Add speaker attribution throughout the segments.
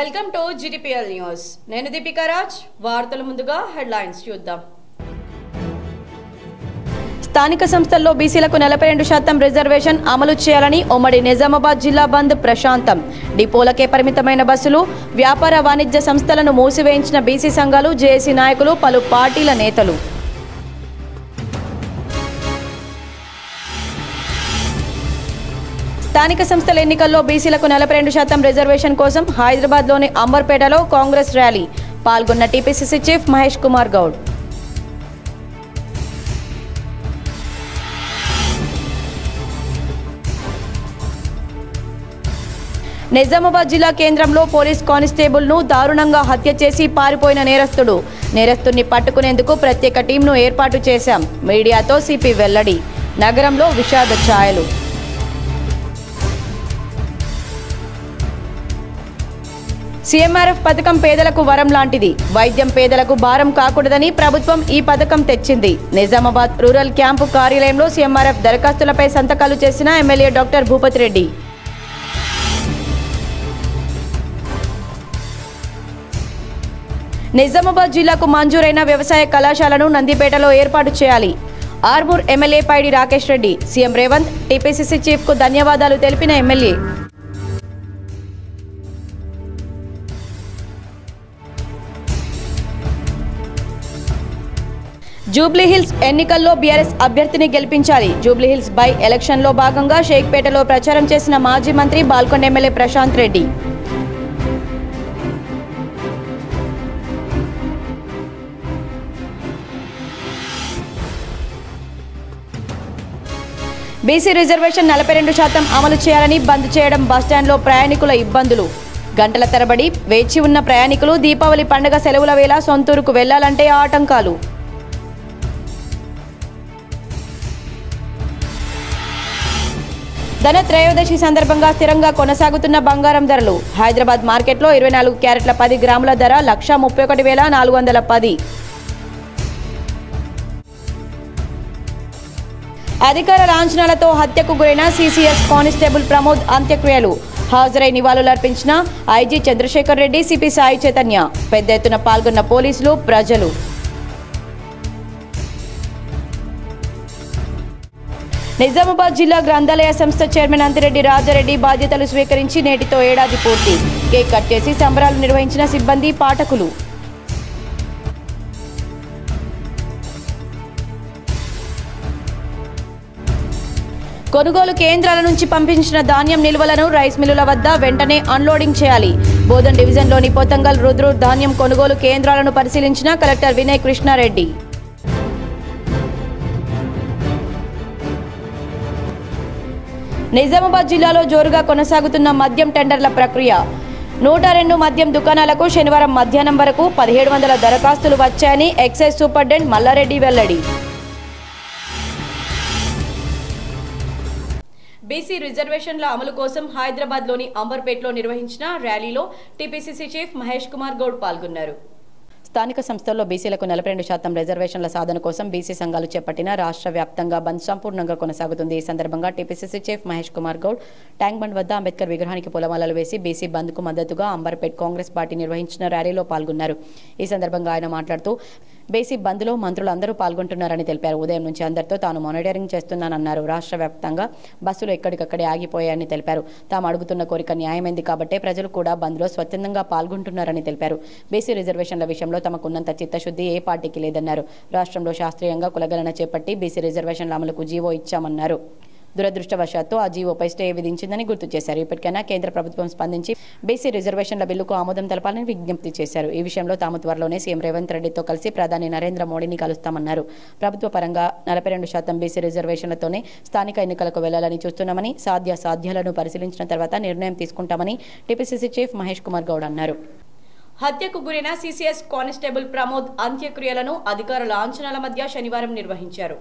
Speaker 1: Welcome to GTPL news. నేను దీపికా రాజ్. వార్తల ముందుగా హెడ్లైన్స్ చూద్దాం. స్థానిక సంస్థల్లో బీసీలకు 42% రిజర్వేషన్ అమలు చేయాలని ఉమ్మడి నిజామాబాద్ జిల్లా బంద్ ప్రశాంతం. డిపోలకే పరిమితమైన బస్సులు, వ్యాపార వాణిజ్య సంస్థలను మూసివేయించిన బీసీ సంఘాలు, జేఏసీ నాయకులు, పలు పార్టీల నేతలు. స్థానిక సంస్థల ఎన్నికల్లో బీసీలకు 42% రిజర్వేషన్ కోసం హైదరాబాద్లోని అంబర్పేటలో కాంగ్రెస్ ర్యాలీ. పాల్గొన్న టీపీసీసీ చీఫ్ మహేష్ కుమార్ గౌడ్. నిజామాబాద్ జిల్లా కేంద్రంలో పోలీస్ కానిస్టేబుల్ను దారుణంగా హత్య చేసి పారిపోయిన నేరస్తుడిని పట్టుకునేందుకు ప్రత్యేక టీంను ఏర్పాటు చేశాం. మీడియాతో సిపి వెల్లడి. నగరంలో విషాద ఛాయలు. సీఎంఆర్ఎఫ్ పథకం పేదలకు వరం లాంటిది. వైద్యం పేదలకు భారం కాకూడదని ప్రభుత్వం ఈ పథకం తెచ్చింది. నిజామాబాద్ రూరల్ క్యాంపు కార్యాలయంలో సీఎంఆర్ఎఫ్ దరఖాస్తులపై సంతకాలు చేసిన ఎమ్మెల్యే డాక్టర్ భూపతి రెడ్డి. నిజామాబాద్ జిల్లాకు మంజూరైన వ్యవసాయ కళాశాలను నందిపేటలో ఏర్పాటు చేయాలి. Armoor MLA Paidi Rakesh Reddy. CM Revanth, TPCC chief కు ధన్యవాదాలు తెలిపిన ఎమ్మెల్యే. జూబ్లీహిల్స్ ఎన్నికల్లో బీఆర్ఎస్ అభ్యర్థిని గెలిపించాలి. జూబ్లీహిల్స్ బై ఎలక్షన్లో భాగంగా షేక్పేటలో ప్రచారం చేసిన మాజీ మంత్రి Balkonda MLA Prashant Reddy. BC reservation 42% అమలు చేయాలని బంద్ చేయడం, బస్టాండ్లో ప్రయాణికుల ఇబ్బందులు. గంటల తరబడి వేచి ఉన్న ప్రయాణికులు దీపావళి పండుగ సెలవుల వేళ సొంతూరుకు వెళ్లాలంటే ఆటంకాలు. ధనత్రయోదశి సందర్భంగా స్థిరంగా కొనసాగుతున్న బంగారం ధరలు. హైదరాబాద్ మార్కెట్లో 24 క్యారెట్ల 10 గ్రాముల ధర 131,410. అధికార లాంఛనాలతో హత్యకు గురైన CCS కానిస్టేబుల్ ప్రమోద్ అంత్యక్రియలు. హాజరై నివాళులర్పించిన ఐజీ చంద్రశేఖర్ రెడ్డి, సిపి సాయి చైతన్య. పెద్ద ఎత్తున పాల్గొన్న పోలీసులు, ప్రజలు. నిజామాబాద్ జిల్లా గ్రంథాలయ సంస్థ చైర్మన్ అంతిరెడ్డి రాజారెడ్డి బాధ్యతలు స్వీకరించి నేటితో ఏడాది పూర్తి. కేక్ కట్ చేసి సంబరాలు నిర్వహించిన సిబ్బంది, పాఠకులు. కొనుగోలు కేంద్రాల నుంచి పంపించిన ధాన్యం నిల్వలను రైస్ మిల్లుల వద్ద వెంటనే అన్లోడింగ్ చేయాలి. బోధన్ డివిజన్లోని పోతంగల్, రుద్రూర్ ధాన్యం కొనుగోలు కేంద్రాలను పరిశీలించిన కలెక్టర్ వినయ్ కృష్ణారెడ్డి. నిజామాబాద్ జిల్లాలో జోరుగా కొనసాగుతున్న మద్యం టెండర్ల ప్రక్రియ. 102 మద్యం దుకాణాలకు శనివారం మధ్యాహ్నం వరకు 1700 దరఖాస్తులు వచ్చాయని ఎక్సైజ్ సూపరింటెండెంట్ మల్లారెడ్డి వెల్లడి. బీసీ రిజర్వేషన్ల అమలు కోసం హైదరాబాద్లోని అంబర్పేటలో నిర్వహించిన ర్యాలీలో టీపీసీసీ చీఫ్ మహేష్ కుమార్ గౌడ్ పాల్గొన్నారు. స్థానిక సంస్థల్లో బీసీలకు 42% రిజర్వేషన్ల సాధన కోసం బీసీ సంఘాలు చేపట్టిన రాష్ట్ర వ్యాప్తంగా బంద్ సంపూర్ణంగా కొనసాగుతుంది. ఈ సందర్భంగా TPCC chief Mahesh Kumar Goud tank bund వద్ద అంబేద్కర్ విగ్రహానికి పూలమాలలు వేసి బీసీ బంద్కు మద్దతుగా అంబర్పేట్ కాంగ్రెస్ పార్టీ నిర్వహించిన ర్యాలీలో పాల్గొన్నారు. ఈ సందర్భంగా ఆయన మాట్లాడుతూ బీసీ బంద్లో మంత్రులు అందరూ పాల్గొంటున్నారని తెలిపారు. ఉదయం నుంచి అందరితో తాను మానిటరింగ్ చేస్తున్నానన్నారు. రాష్ట్ర వ్యాప్తంగా బస్సులు ఎక్కడికక్కడే ఆగిపోయాయని తెలిపారు. తాము అడుగుతున్న కోరిక న్యాయమైంది కాబట్టే ప్రజలు కూడా బంద్లో స్వచ్ఛందంగా పాల్గొంటున్నారని తెలిపారు. బీసీ రిజర్వేషన్ల విషయంలో తమకున్నంత చిత్తశుద్ధి ఏ పార్టీకి లేదన్నారు. రాష్ట్రంలో శాస్త్రీయంగా కులగణన చేపట్టి బీసీ రిజర్వేషన్ల అమలుకు జీవో ఇచ్చామన్నారు. దురదృష్టవశాత్తు ఆ జీవోపై స్టే విధించిందని గుర్తు చేశారు. ఇప్పటికైనా కేంద్ర ప్రభుత్వం స్పందించి బీసీ రిజర్వేషన్ల బిల్లుకు ఆమోదం తెలపాలని విజ్ఞప్తి చేశారు. ఈ విషయంలో తాము త్వరలోనే సీఎం రేవంత్ రెడ్డితో కలిసి ప్రధాని నరేంద్ర మోడీని కలుస్తామన్నారు. ప్రభుత్వ పరంగా 42% బీసీ రిజర్వేషన్లతోనే స్థానిక ఎన్నికలకు వెళ్లాలని చూస్తున్నామని, సాధ్యాలను పరిశీలించిన తర్వాత నిర్ణయం తీసుకుంటామని టీపీసీసీ చీఫ్ మహేష్ కుమార్ గౌడ్ అన్నారు. హత్యకు గురైన CCS కానిస్టేబుల్ ప్రమోద్ అంత్యక్రియలను అధికార లాంఛనాల మధ్య శనివారం నిర్వహించారు.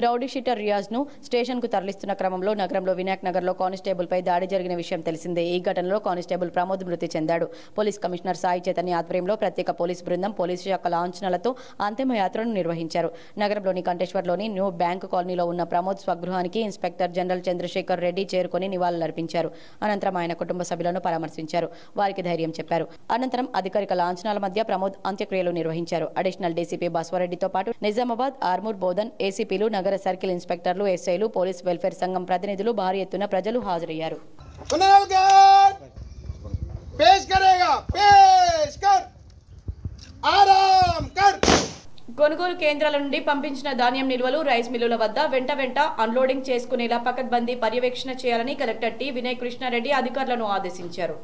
Speaker 1: రౌడీ షీటర్ రియాజ్ను స్టేషన్కు తరలిస్తున్న క్రమంలో నగరంలో వినాయక్ నగర్లో కానిస్టేబుల్పై దాడి జరిగిన విషయం తెలిసిందే. ఈ ఘటనలో కానిస్టేబుల్ ప్రమోద్ మృతి చెందాడు. పోలీస్ కమిషనర్ సాయి చైతన్య ఆధ్వర్యంలో ప్రత్యేక పోలీస్ బృందం పోలీసు శాఖ లాంఛనాలతో అంతిమయాత్రను నిర్వహించారు. నగరంలోని కంటేశ్వర్లోని న్యూ బ్యాంక్ కాలనీలో ఉన్న ప్రమోద్ స్వగృహానికి ఇన్స్పెక్టర్ జనరల్ చంద్రశేఖర్ రెడ్డి చేరుకుని నివాళులర్పించారు. అనంతరం ఆయన కుటుంబ సభ్యులను పరామర్శించారు. వారికి ధైర్యం చెప్పారు. అనంతరం అధికారిక లాంఛనాల మధ్య ప్రమోద్ అంత్యక్రియలు నిర్వహించారు. అడిషనల్ డీసీపీ బస్వారెడ్డితో పాటు నిజామాబాద్, ఆర్మూర్, బోధన్ ఏసీపీలు, నగర సర్కిల్ ఇన్స్పెక్టర్లు, ఎస్ఐలు, పోలీస్ వెల్ఫేర్ సంఘం ప్రతినిధులు, భారీ ఎత్తున ప్రజలు హాజరయ్యారు. కొనుగోలు కేంద్రాల నుండి పంపించిన ధాన్యం నిల్వలు రైస్ మిల్లుల వద్ద వెంట అన్లోడింగ్ చేసుకునేలా పకడ్బందీ పర్యవేక్షణ చేయాలని కలెక్టర్ టి వినయ్ కృష్ణారెడ్డి అధికారులను ఆదేశించారు.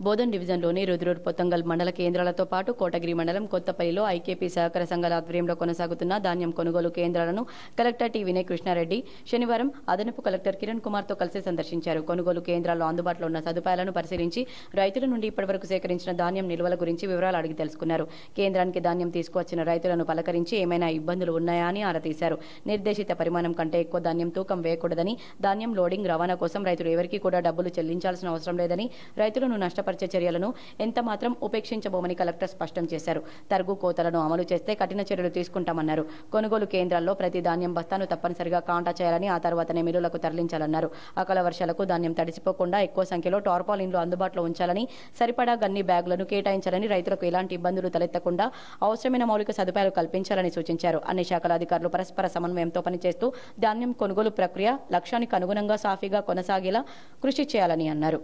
Speaker 1: బోధన్ డివిజన్లోని రుద్రూర్, పొత్తంగల్ మండల కేంద్రాలతో పాటు కోటగిరి మండలం కొత్తపల్లిలో ఐకేపీ సహకార సంఘాల ఆధ్వర్యంలో కొనసాగుతున్న ధాన్యం కొనుగోలు కేంద్రాలను కలెక్టర్ టి వినయ్ కృష్ణారెడ్డి శనివారం అదనపు కలెక్టర్ కిరణ్ కుమార్తో కలిసి సందర్శించారు. కొనుగోలు కేంద్రాల్లో అందుబాటులో ఉన్న సదుపాయాలను పరిశీలించి రైతుల నుండి ఇప్పటివరకు సేకరించిన ధాన్యం నిల్వల గురించి వివరాలు అడిగి తెలుసుకున్నారు. కేంద్రానికి ధాన్యం తీసుకువచ్చిన రైతులను పలకరించి ఏమైనా ఇబ్బందులు ఉన్నాయా అని ఆరా తీశారు. నిర్దేశిత పరిమాణం కంటే ఎక్కువ ధాన్యం తూకం వేయకూడదని, ధాన్యం లోడింగ్, రవాణా కోసం రైతులు ఎవరికీ కూడా డబ్బులు చెల్లించాల్సిన అవసరం లేదని, రైతులను నష్టపరిచే చర్యలను ఎంత మాత్రం ఉపేక్షించబోమని కలెక్టర్ స్పష్టం చేశారు. తరుగు కోతలను అమలు చేస్తే కఠిన చర్యలు తీసుకుంటామన్నారు. కొనుగోలు కేంద్రాల్లో ప్రతి ధాన్యం బస్తాను తప్పనిసరిగా కాంటా చేయాలని, ఆ తర్వాతనే మిల్లులకు తరలించాలన్నారు. అకాల వర్షాలకు ధాన్యం తడిసిపోకుండా ఎక్కువ సంఖ్యలో టార్పాలిన్లు అందుబాటులో ఉంచాలని, సరిపడా గన్ని బ్యాగులను కేటాయించాలని, రైతులకు ఎలాంటి ఇబ్బందులు తలెత్తకుండా అవసరమైన మౌలిక సదుపాయాలు కల్పించాలని సూచించారు. అన్ని శాఖల అధికారులు పరస్పర సమన్వయంతో పనిచేస్తూ ధాన్యం కొనుగోలు ప్రక్రియ లక్ష్యానికి అనుగుణంగా సాఫీగా కొనసాగేలా కృషి చేయాలని అన్నారు.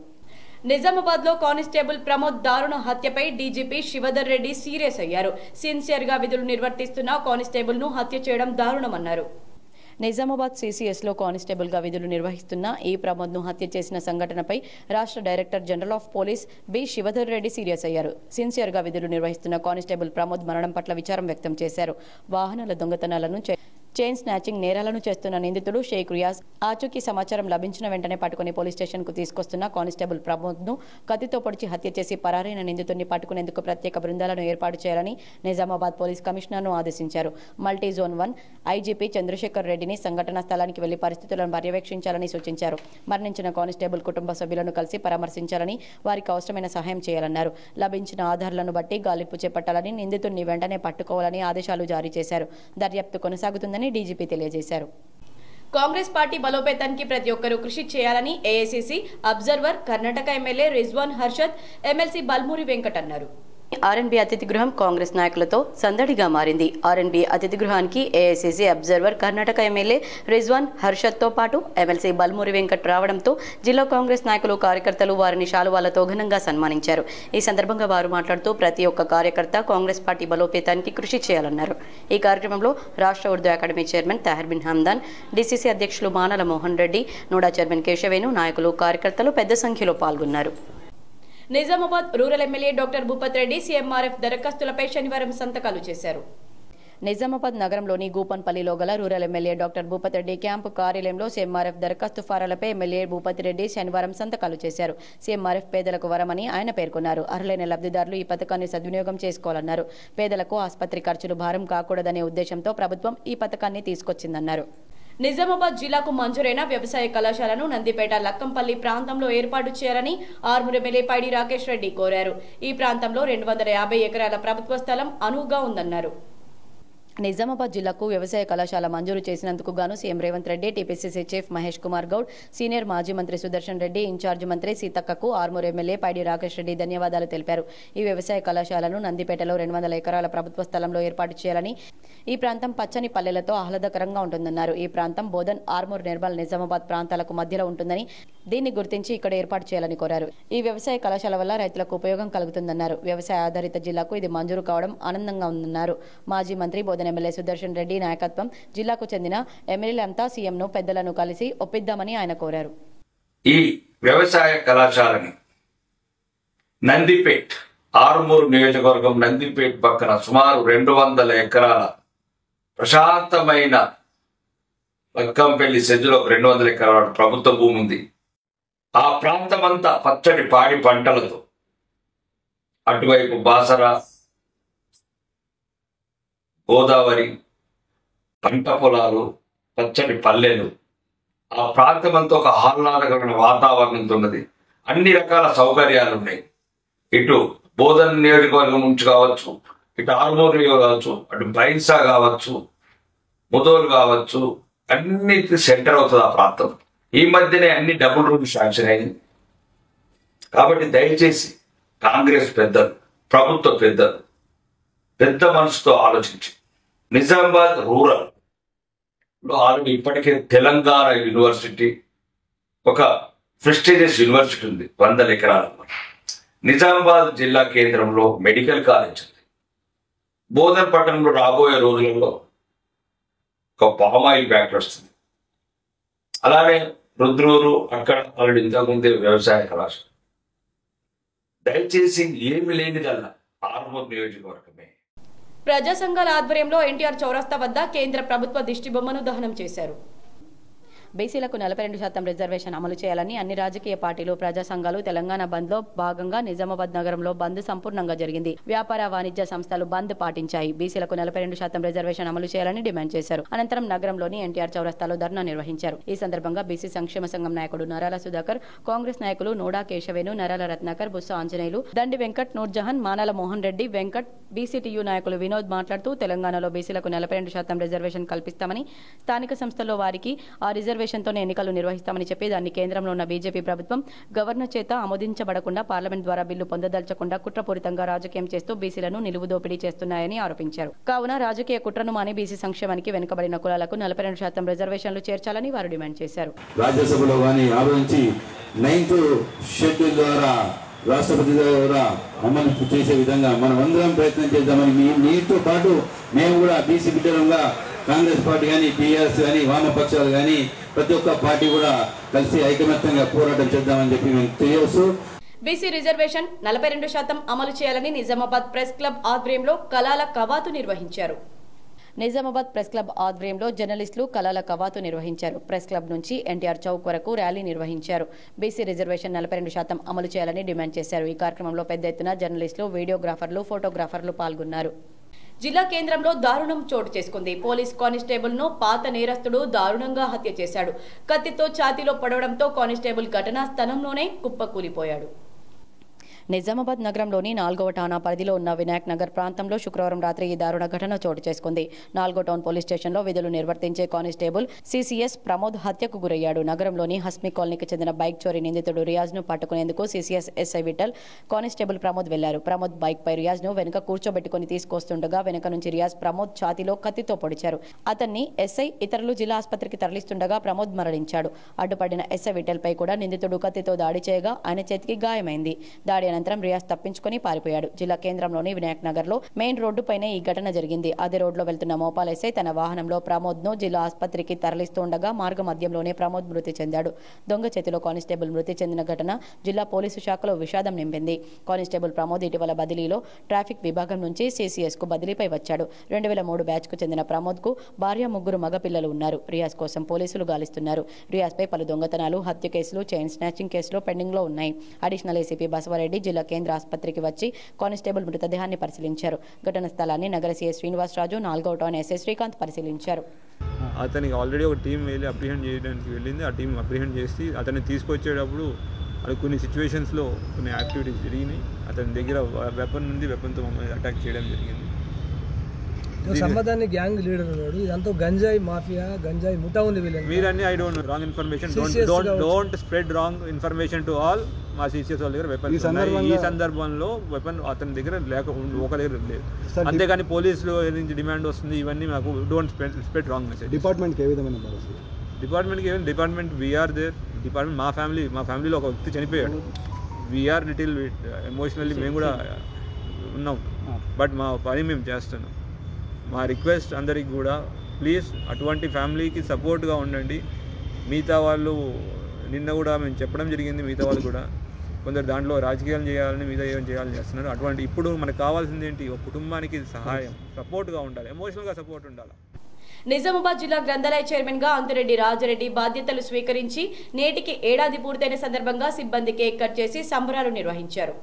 Speaker 1: నిజామాబాద్ లో కానిస్టేబుల్ ప్రమోద్ దారుణ హత్యపై డీజీపీ శివధర్ రెడ్డి సీరియస్ అయ్యారు. సిన్సియర్ గా విధులు నిర్వర్తిస్తున్న కానిస్టేబుల్ ను హత్య చేయడం దారుణమన్నారు. నిజామాబాద్ సీసీఎస్లో కానిస్టేబుల్గా విధులు నిర్వహిస్తున్న ఈ ప్రమోద్ను హత్య చేసిన సంఘటనపై రాష్ట్ర director general of police B Shivadhar Reddy serious అయ్యారు. సిన్సియర్గా విధులు నిర్వహిస్తున్న కానిస్టేబుల్ ప్రమోద్ మరణం పట్ల విచారం వ్యక్తం చేశారు. వాహనాల దొంగతనాలను, చైన్ స్నాచింగ్ నేరాలను చేస్తున్న నిందితుడు షేక్ రియాజ్ ఆచూకీ సమాచారం లభించిన వెంటనే పట్టుకుని పోలీస్ స్టేషన్కు తీసుకొస్తున్న కానిస్టేబుల్ ప్రమోద్ను కత్తితో పొడిచి హత్య చేసి పరారైన నిందితుడిని పట్టుకునేందుకు ప్రత్యేక బృందాలను ఏర్పాటు చేయాలని నిజామాబాద్ పోలీస్ కమిషనర్ను ఆదేశించారు. మల్టీ జోన్ 1 ఐజీపీ చంద్రశేఖర్ రెడ్డిని సంఘటనా స్థలానికి వెళ్లి పరిస్థితులను పర్యవేక్షించాలని సూచించారు. మరణించిన కానిస్టేబుల్ కుటుంబ సభ్యులను కలిసి పరామర్శించాలని, వారికి అవసరమైన సహాయం చేయాలన్నారు. లభించిన ఆధారాలను బట్టి గాలింపు చేపట్టాలని, నిందితుడిని వెంటనే పట్టుకోవాలని ఆదేశాలు జారీ చేశారు. దర్యాప్తు కొనసాగుతుందని డీజీపీ తెలియజేశారు. కాంగ్రెస్ పార్టీ బలోపేతానికి ప్రతి ఒక్కరూ కృషి చేయాలని AICC observer, Karnataka MLA Rizwan Harshad, MLC Balmuri Venkat అన్నారు. ఆర్ఎన్బి అతిథి గృహం కాంగ్రెస్ నాయకులతో సందడిగా మారింది. ఆర్ఎన్బి అతిథి గృహానికి AICC observer, Karnataka MLA Rizwan హర్షద్తో పాటు ఎమ్మెల్సీ బల్మూరి వెంకట్ రావడంతో జిల్లా కాంగ్రెస్ నాయకులు, కార్యకర్తలు వారిని శాలువాలతో ఘనంగా సన్మానించారు. ఈ సందర్భంగా వారు మాట్లాడుతూ ప్రతి ఒక్క కార్యకర్త కాంగ్రెస్ పార్టీ బలోపేతానికి కృషి చేయాలన్నారు. ఈ కార్యక్రమంలో రాష్ట్ర Urdu academy chairman Tahir Bin Hamdan, DCC అధ్యక్షులు మానల మోహన్ రెడ్డి, నూడా చైర్మన్ కేశవేను, నాయకులు, కార్యకర్తలు పెద్ద సంఖ్యలో పాల్గొన్నారు. Nizamabad rural MLA doctor Bhupat Reddy CMRF దరఖాస్తులపై శనివారం సంతకాలు చేశారు. నిజామాబాద్ నగరంలోని గూపన్పల్లిలో గల rural MLA doctor Bhupat Reddy camp కార్యాలయంలో సీఎంఆర్ఎఫ్ దరఖాస్తు ఫారాలపై ఎమ్మెల్యే భూపత్ రెడ్డి శనివారం సంతకాలు చేశారు. సీఎంఆర్ఎఫ్ పేదలకు వరమని ఆయన పేర్కొన్నారు. అర్హులైన లబ్ధిదారులు ఈ పథకాన్ని సద్వినియోగం చేసుకోవాలన్నారు. పేదలకు ఆసుపత్రి ఖర్చులు భారం కాకూడదనే ఉద్దేశంతో ప్రభుత్వం ఈ పథకాన్ని తీసుకొచ్చిందన్నారు. నిజామాబాద్ జిల్లాకు మంజూరైన వ్యవసాయ కళాశాలను నందిపేట, లక్కంపల్లి ప్రాంతంలో ఏర్పాటు చేయాలని ఆర్మూర్ ఎమ్మెల్యే పైడి రాకేష్ రెడ్డి కోరారు. ఈ ప్రాంతంలో 250 ఎకరాల ప్రభుత్వ స్థలం అనువుగా ఉందన్నారు. నిజామాబాద్ జిల్లాకు వ్యవసాయ కళాశాల మంజూరు చేసినందుకు గాను CM Revanth Reddy, TPCC chief Mahesh Kumar Goud, senior మాజీ మంత్రి సుదర్శన్ రెడ్డి, ఇన్ఛార్జ్ మంత్రి సీతక్కకు ఆర్మూర్ ఎమ్మెల్యే పైడి రాకేష్ రెడ్డి ధన్యవాదాలు తెలిపారు. ఈ వ్యవసాయ కళాశాలను నందిపేటలో 200 ఎకరాల ప్రభుత్వ స్థలంలో ఏర్పాటు చేయాలని, ఈ ప్రాంతం పచ్చని పల్లెలతో ఆహ్లాదకరంగా ఉంటుందన్నారు. ఈ ప్రాంతం బోధన్, ఆర్మూర్, నిర్మల్, నిజామాబాద్ ప్రాంతాలకు మధ్యలో ఉంటుందని, దీన్ని గుర్తించి ఇక్కడ ఏర్పాటు చేయాలని కోరారు. ఈ వ్యవసాయ కళాశాల వల్ల రైతులకు ఉపయోగం కలుగుతుందన్నారు. వ్యవసాయ ఆధారిత జిల్లాకు ఇది మంజూరు కావడం ఆనందంగా ఉందన్నారు. మాజీ మంత్రి బోధన్ ఎమ్మెల్యే సుదర్శన్ రెడ్డి నాయకత్వం జిల్లాకు చెందిన ఎమ్మెల్యేలంతా సీఎంను, పెద్దలను కలిసి ఒప్పిద్దామని ఆయన కోరారు.
Speaker 2: ఈ వ్యవసాయ కళాశాలని నందిపేట్, ఆర్మూర్ నియోజకవర్గం నందిపేట్ పక్కన సుమారు 200 ఎకరాల ప్రశాంతమైన లక్కంపల్లి సెజ్జులో 200 ఎకరాల ప్రభుత్వ భూమి ఉంది. ఆ ప్రాంతమంతా పచ్చడి పాడి పంటలతో, అటువైపు బాసర, గోదావరి, పంట పొలాలు, పచ్చటి పల్లెలు, ఆ ప్రాంతం అంతా ఒక ఆహ్లాదకరమైన వాతావరణంతో ఉన్నది. అన్ని రకాల సౌకర్యాలు ఉన్నాయి. ఇటు బోధన నియోజకవర్గం నుంచి కావచ్చు, ఇటు ఆర్మూరు కావచ్చు, అటు బైన్సా కావచ్చు, ముదోలు కావచ్చు, అన్నిటి సెంటర్ అవుతుంది ఆ ప్రాంతం. ఈ మధ్యనే అన్ని డబుల్ రూమ్ శాంక్షన్ అయింది. కాబట్టి దయచేసి కాంగ్రెస్ పెద్దలు, ప్రభుత్వ పెద్దలు పెద్ద మనసుతో ఆలోచించి నిజామాబాద్ రూరల్ లో ఆల్రెడీ ఇప్పటికే తెలంగాణ యూనివర్సిటీ ఒక ప్రెస్టీజియస్ యూనివర్సిటీ ఉంది 100 ఎకరాల. నిజామాబాద్ జిల్లా కేంద్రంలో మెడికల్ కాలేజ్ ఉంది. బోధన్ పట్టణంలో రాబోయే రోజులలో ఒక పామాయిల్ ఫ్యాక్టరీ వస్తుంది. అలానే రుద్రూరు అక్కడ ఆల్రెడీ ఇంతకుముందే వ్యవసాయ కళాశాల. దయచేసి ఏమి లేనిదల్లా ఆర్మూర్ నియోజకవర్గమే.
Speaker 1: ప్రజా సంఘాల ఆధ్వర్యంలో ఎన్టీఆర్ చౌరస్తా వద్ద కేంద్ర ప్రభుత్వ దిష్టిబొమ్మను దహనం చేశారు. బీసీలకు 42% రిజర్వేషన్ అమలు చేయాలని అన్ని రాజకీయ పార్టీలు, ప్రజా సంఘాలు తెలంగాణ బంద్ లో భాగంగా నిజామాబాద్ నగరంలో బంద్ సంపూర్ణంగా జరిగింది. వ్యాపార వాణిజ్య సంస్థలు బంద్ పాటించాయి. బీసీలకు 42% రిజర్వేషన్ అమలు చేయాలని డిమాండ్ చేశారు. అనంతరం నగరంలోని ఎన్టీఆర్ చౌరస్తాలో ధర్నా నిర్వహించారు. ఈ సందర్భంగా బీసీ సంక్షేమ సంఘం నాయకుడు నరాల సుధాకర్, కాంగ్రెస్ నాయకులు నోడా కేశవేను, నరాల రత్నాకర్, బుస్స ఆంజనేయులు, దండి వెంకట్, నూర్జహాన్, మానాల మోహన్ రెడ్డి, వెంకట్, బీసీటీయూ నాయకులు వినోద్ మాట్లాడుతూ తెలంగాణలో బీసీలకు 42% రిజర్వేషన్ కల్పిస్తామని, స్థానిక సంస్థల్లో వారికి ఆ రిజర్వేషన్తోనే ఎన్నికలు నిర్వహిస్తామని చెప్పి దాన్ని కేంద్రంలో ఉన్న బీజేపీ ప్రభుత్వం గవర్నర్ చేత ఆమోదించబడకుండా పార్లమెంట్ ద్వారా బిల్లు పొందదల్చకుండా కుట్రపూరితంగా రాజకీయం చేస్తూ బీసీలను నిలువు దోపిడీ చేస్తున్నాయని ఆరోపించారు. కావున రాజకీయ కుట్రను మాని బీసీ సంక్షేమానికి వెనుకబడిన కులాలకు 42% రిజర్వేషన్లు చేర్చాలని వారు డిమాండ్ చేశారు.
Speaker 3: రాజ్యసభలో గాని ఆలోచించి 9th షెడ్యూల్ ద్వారా రాష్ట్రపతి ద్వారా అమలు చేసే విధంగా మనం అందరం ప్రయత్నం చేద్దామని మీతో పాటు మేము కూడా బీసీ బిడ్డలంగా కాంగ్రెస్ పార్టీ కానీ, టీఆర్ఎస్ కానీ, వామపక్షాలు కానీ ప్రతి ఒక్క పార్టీ కూడా కలిసి ఐకమత్యంగా పోరాటం చేద్దామని చెప్పి మేము తెలియజేస్తూ
Speaker 1: బీసీ రిజర్వేషన్ 42% అమలు చేయాలని నిజామాబాద్ ప్రెస్ క్లబ్ ఆధ్వర్యంలో కలాల కవాతు నిర్వహించారు. నిజామాబాద్ ప్రెస్ క్లబ్ ఆధ్వర్యంలో జర్నలిస్టులు కలాల కవాతు నిర్వహించారు. ప్రెస్ క్లబ్ నుంచి ఎన్టీఆర్ చౌక్ వరకు ర్యాలీ నిర్వహించారు. బీసీ రిజర్వేషన్ 42% అమలు చేయాలని డిమాండ్ చేశారు. ఈ కార్యక్రమంలో పెద్ద ఎత్తున జర్నలిస్టులు, వీడియోగ్రాఫర్లు, ఫోటోగ్రాఫర్లు పాల్గొన్నారు. జిల్లా కేంద్రంలో దారుణం చోటు చేసుకుంది. పోలీస్ కానిస్టేబుల్ ను పాత నేరస్తుడు దారుణంగా హత్య చేశాడు. కత్తితో ఛాతీలో పడవడంతో కానిస్టేబుల్ ఘటనా స్థలంలోనే కుప్పకూలిపోయాడు. నిజామాబాద్ నగరంలోని 4వ ఠాణా పరిధిలో ఉన్న వినాయక్ నగర్ ప్రాంతంలో శుక్రవారం రాత్రి ఈ దారుణ ఘటన చోటు చేసుకుంది. 4వ టౌన్ పోలీస్ స్టేషన్లో విధులు నిర్వర్తించే కానిస్టేబుల్ సిసిఎస్ ప్రమోద్ హత్యకు గురయ్యాడు. నగరంలోని హస్మి కాలనీకి చెందిన బైక్ చోరీ నిందితుడు రియాజ్ ను పట్టుకునేందుకు CCS SI Vittal, constable Pramod వెళ్లారు. ప్రమోద్ బైక్ పై రియాజ్ ను వెనుక కూర్చోబెట్టుకుని తీసుకొస్తుండగా వెనుక నుంచి రియాజ్ ప్రమోద్ ఛాతీలో కత్తితో పొడిచారు. అతన్ని ఎస్ఐ ఇతరులు జిల్లా ఆసుపత్రికి తరలిస్తుండగా ప్రమోద్ మరణించాడు. అడ్డుపడిన ఎస్ఐ విఠల్ పై కూడా నిందితుడు కత్తితో దాడి చేయగా ఆయన చేతికి గాయమైంది. దాడి అనంతరం రియాజ్ తప్పించుకుని పారిపోయాడు. జిల్లా కేంద్రంలోని వినాయక్ నగర్ లో మెయిన్ రోడ్డుపైనే ఈ ఘటన జరిగింది. అదే రోడ్లో వెళ్తున్న మోపాల్ ఎస్ఐ తన వాహనంలో ప్రమోద్ ను జిల్లా ఆసుపత్రికి తరలిస్తుండగా మార్గ మధ్యంలోనే ప్రమోద్ మృతి చెందాడు. దొంగ చేతిలో కానిస్టేబుల్ మృతి చెందిన ఘటన జిల్లా పోలీసు శాఖలో విషాదం నింపింది. కానిస్టేబుల్ ప్రమోద్ ఇటీవల బదిలీలో ట్రాఫిక్ విభాగం నుంచి సిసిఎస్ కు బదిలీపై వచ్చాడు. 2003 బ్యాచ్ కు చెందిన ప్రమోద్ కు భార్య, 3 మగ పిల్లలు ఉన్నారు. రియాజ్ కోసం పోలీసులు గాలిస్తున్నారు. రియాజ్ పై పలు దొంగతనాలు, హత్య కేసులు, చైన్ స్నాచింగ్ కేసులో పెండింగ్ లో ఉన్నాయి. అడిషనల్ ఏసీపీ బసవరెడ్డి జిల్లా కేంద్ర ఆసుపత్రికి వచ్చి కానిస్టేబుల్ మృతదేహాన్ని పరిశీలించారు. ఘటన స్థలాన్ని నగర సీఐ శ్రీనివాసరాజు, 4వ టౌన్ ఎస్ఐ శ్రీకాంత్ పరిశీలించారు.
Speaker 4: అతనికి ఆల్రెడీ ఒక టీం వెళ్ళి అప్రిహెండ్ చేయడానికి వెళ్ళింది. ఆ టీం అప్రిహెండ్ చేసి అతన్ని తీసుకొచ్చేటప్పుడు అది కొన్ని సిచ్యువేషన్స్లో కొన్ని యాక్టివిటీస్ జరిగినాయి. అతని దగ్గర వెపన్ ఉంది, వెపన్తో మమ్మల్ని అటాక్ చేయడం జరిగింది.
Speaker 5: సంబంధాన్ని గ్యాంగ్ లీడర్ ఉన్నాడు. ఇదంతా గంజాయి మాఫియా, గంజాయి ముఠా ఉంది వీళ్ళని.
Speaker 4: మీరన్నీ I don't wrong information, don't spread wrong information to all. మా సిసిఎస్ వాళ్ళ దగ్గర వెపన్ ఈ సందర్భంలో వెపన్ అతని దగ్గర ఒక దగ్గర లేదు. అంతేగాని పోలీసులు నుంచి డిమాండ్ వస్తుంది, ఇవన్నీ మాకు డోంట్ స్ప్రెడ్ రాంగ్ మెసేజ్.
Speaker 5: డిపార్ట్మెంట్కి ఏ విధమైన
Speaker 4: డిపార్ట్మెంట్ వీఆర్ దేర్. డిపార్ట్మెంట్ మా ఫ్యామిలీలో ఒక వ్యక్తి చనిపోయాడు. వీఆర్ లిటిల్ ఎమోషనల్లీ మేము కూడా ఉన్నాం. బట్ మా పని మేము చేస్తున్నాం. మా రిక్వెస్ట్ అందరికి కూడా ప్లీజ్ అటువంటి ఫ్యామిలీకి సపోర్ట్గా ఉండండి. మిగతా వాళ్ళు నిన్న కూడా మేము చెప్పడం జరిగింది. మిగతా వాళ్ళు కూడా కొందరు దాంట్లో రాజకీయాలు చేయాలని, మిగతా ఏం చేయాలని చేస్తున్నారు. అటువంటి ఇప్పుడు మనకు కావాల్సింది ఏంటి? ఒక కుటుంబానికి సహాయం, సపోర్ట్గా ఉండాలి, ఎమోషనల్గా సపోర్ట్ ఉండాలి.
Speaker 1: నిజామాబాద్ జిల్లా గ్రంథాలయ చైర్మన్ గా అంతురెడ్డి రాజరెడ్డి బాధ్యతలు స్వీకరించి నేటికి ఏడాది పూర్తయిన సందర్భంగా సిబ్బంది కేక్ కట్ చేసి సంబరాలు నిర్వహించారు.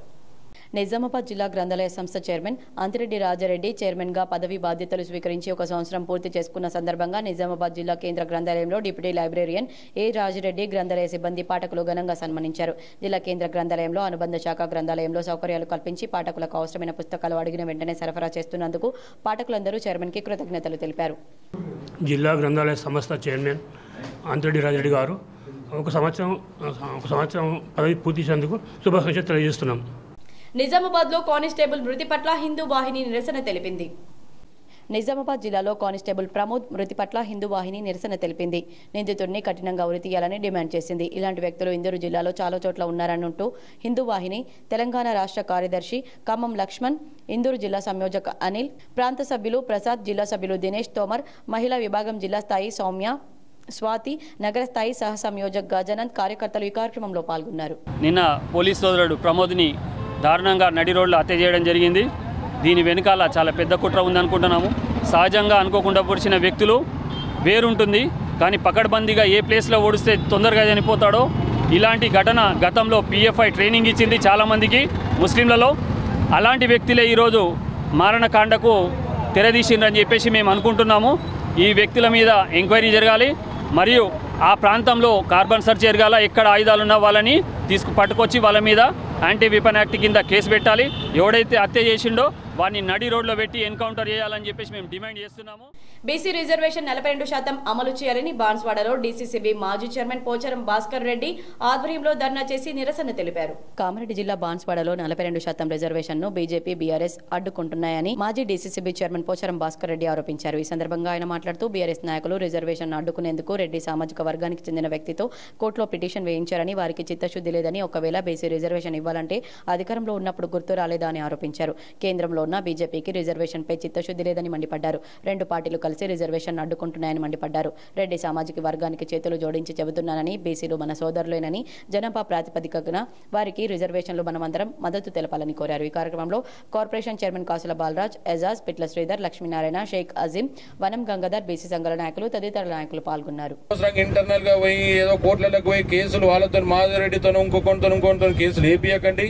Speaker 1: నిజామాబాద్ జిల్లా గ్రంథాలయ సంస్థ చైర్మన్ అంతిరెడ్డి రాజారెడ్డి చైర్మన్గా పదవి బాధ్యతలు స్వీకరించి 1 సంవత్సరం పూర్తి చేసుకున్న సందర్భంగా నిజామాబాద్ జిల్లా కేంద్ర గ్రంథాలయంలో డిప్యూటీ లైబ్రేరియన్ ఏ రాజారెడ్డి గ్రంథాలయ సిబ్బంది పాఠకులు ఘనంగా సన్మానించారు. జిల్లా కేంద్ర గ్రంథాలయంలో అనుబంధ శాఖ గ్రంథాలయంలో సౌకర్యాలు కల్పించి పాఠకులకు అవసరమైన పుస్తకాలు అడిగిన వెంటనే సరఫరా చేస్తున్నందుకు పాఠకులందరూ చైర్మన్కి కృతజ్ఞతలు తెలిపారు.
Speaker 6: జిల్లా గ్రంథాలయ సంస్థ చైర్మన్ అంతిరెడ్డి రాజారెడ్డి గారు ఒక సంవత్సరం పదవి పూర్తి చేసేందుకు శుభాకాంక్షలు తెలియజేస్తున్నాం.
Speaker 1: నిజామాబాద్లో కానిస్టేబుల్ మృతి పట్ల హిందూ వాహిని నిరసన తెలిపింది. నిజామాబాద్ జిల్లాలో కానిస్టేబుల్ ప్రమోద్ మృతి పట్ల హిందూ వాహిని నిరసన తెలిపింది. నిందితుడిని కఠినంగా ఉరితీయాలని డిమాండ్ చేసింది. ఇలాంటి వ్యక్తులు ఇందూరు జిల్లాలో చాలా చోట్ల ఉన్నారనంటూ హిందూ వాహిని తెలంగాణ రాష్ట్ర కార్యదర్శి ఖమ్మం లక్ష్మణ్, ఇందూరు జిల్లా సంయోజక అనిల్, ప్రాంత సభ్యులు ప్రసాద్, జిల్లా సభ్యులు దినేష్ తోమర్, మహిళా విభాగం జిల్లా స్థాయి సౌమ్య, స్వాతి, నగర స్థాయి సహ సంయోజక్ గజానంద్ కార్యకర్తలు ఈ కార్యక్రమంలో పాల్గొన్నారు.
Speaker 7: నిన్న పోలీస్ సోదరుడు ప్రమోద్ని దారుణంగా నడి రోడ్లో హత్య చేయడం జరిగింది. దీని వెనుకాల చాలా పెద్ద కుట్ర ఉందనుకుంటున్నాము. సహజంగా అనుకోకుండా పొడిచిన వ్యక్తులు వేరుంటుంది, కానీ పకడ్బందీగా ఏ ప్లేస్లో ఓడిస్తే తొందరగా చనిపోతాడో ఇలాంటి ఘటన గతంలో PFI ట్రైనింగ్ ఇచ్చింది చాలామందికి ముస్లింలలో. అలాంటి వ్యక్తులే ఈరోజు మారణకాండకు తెరదీసిండ్రని చెప్పేసి మేము అనుకుంటున్నాము. ఈ వ్యక్తుల మీద ఎంక్వైరీ జరగాలి, మరియు ఆ ప్రాంతంలో కార్బన్ సెర్చ్ జరగాల. ఎక్కడ ఆయుధాలు ఉన్న వాళ్ళని పట్టుకొచ్చి వాళ్ళ మీద యాంటీ వెపన్ యాక్ట్ కింద కేసు పెట్టాలి. ఎవడైతే హత్య చేసిండో వారిని నడి రోడ్లో పెట్టి ఎన్కౌంటర్ చేయాలని చెప్పేసి మేము డిమాండ్ చేస్తున్నాము.
Speaker 1: బీసీ రిజర్వేషన్ 42% అమలు చేయాలని బాన్స్వాడలో DCCB మాజీ చైర్మన్ పోచారం భాస్కర్ రెడ్డి ఆధ్వర్యంలో ధర్నా చేసి నిరసన తెలిపారు. కామారెడ్డి జిల్లా బాన్స్వాడలో 42% రిజర్వేషన్ను బీజేపీ, బీఆర్ఎస్ అడ్డుకుంటున్నాయని మాజీ DCCB చైర్మన్ పోచారం భాస్కర్ రెడ్డి ఆరోపించారు. ఈ సందర్భంగా ఆయన మాట్లాడుతూ బీఆర్ఎస్ నాయకులు రిజర్వేషన్ అడ్డుకునేందుకు రెడ్డి సామాజిక వర్గానికి చెందిన వ్యక్తితో కోర్టులో పిటిషన్ వేయించారని, వారికి చిత్తశుద్ధి లేదని, ఒకవేళ బీసీ రిజర్వేషన్ ఇవ్వాలంటే అధికారంలో ఉన్నప్పుడు గుర్తు రాలేదా అని ఆరోపించారు. కేంద్రంలో ఉన్న బీజేపీకి రిజర్వేషన్పై చిత్తశుద్ధి లేదని మండిపడ్డారు. రెండు పార్టీలు కలిసి రిజర్వేషన్ అడ్డుకుంటున్నాయని మండిపడ్డారు. రెడ్డి సామాజిక వర్గానికి చేతులు జోడించి చెబుతున్నానని, బీసీలు మన సోదరులేనని, జనాభా ప్రాతిపదికన వారికి రిజర్వేషన్లు మనమందరం మద్దతు తెలపాలని కోరారు. ఈ కార్యక్రమంలో కార్పొరేషన్ చైర్మన్ కాసుల బాలరాజ్, ఎజాజ్, పిట్ల శ్రీధర్, లక్ష్మీనారాయణ, షేక్ అజీం, వనం గంగాధర్, బీసీ సంఘాల నాయకులు తదితర నాయకులు పాల్గొన్నారు.
Speaker 8: ఇంటర్నల్ గా పోయి ఏదో కోర్టులకు పోయి కేసులు వాళ్ళతో మాధవరెడ్డితో ఇంకొకరితో కేసులు ఏపీయకండి.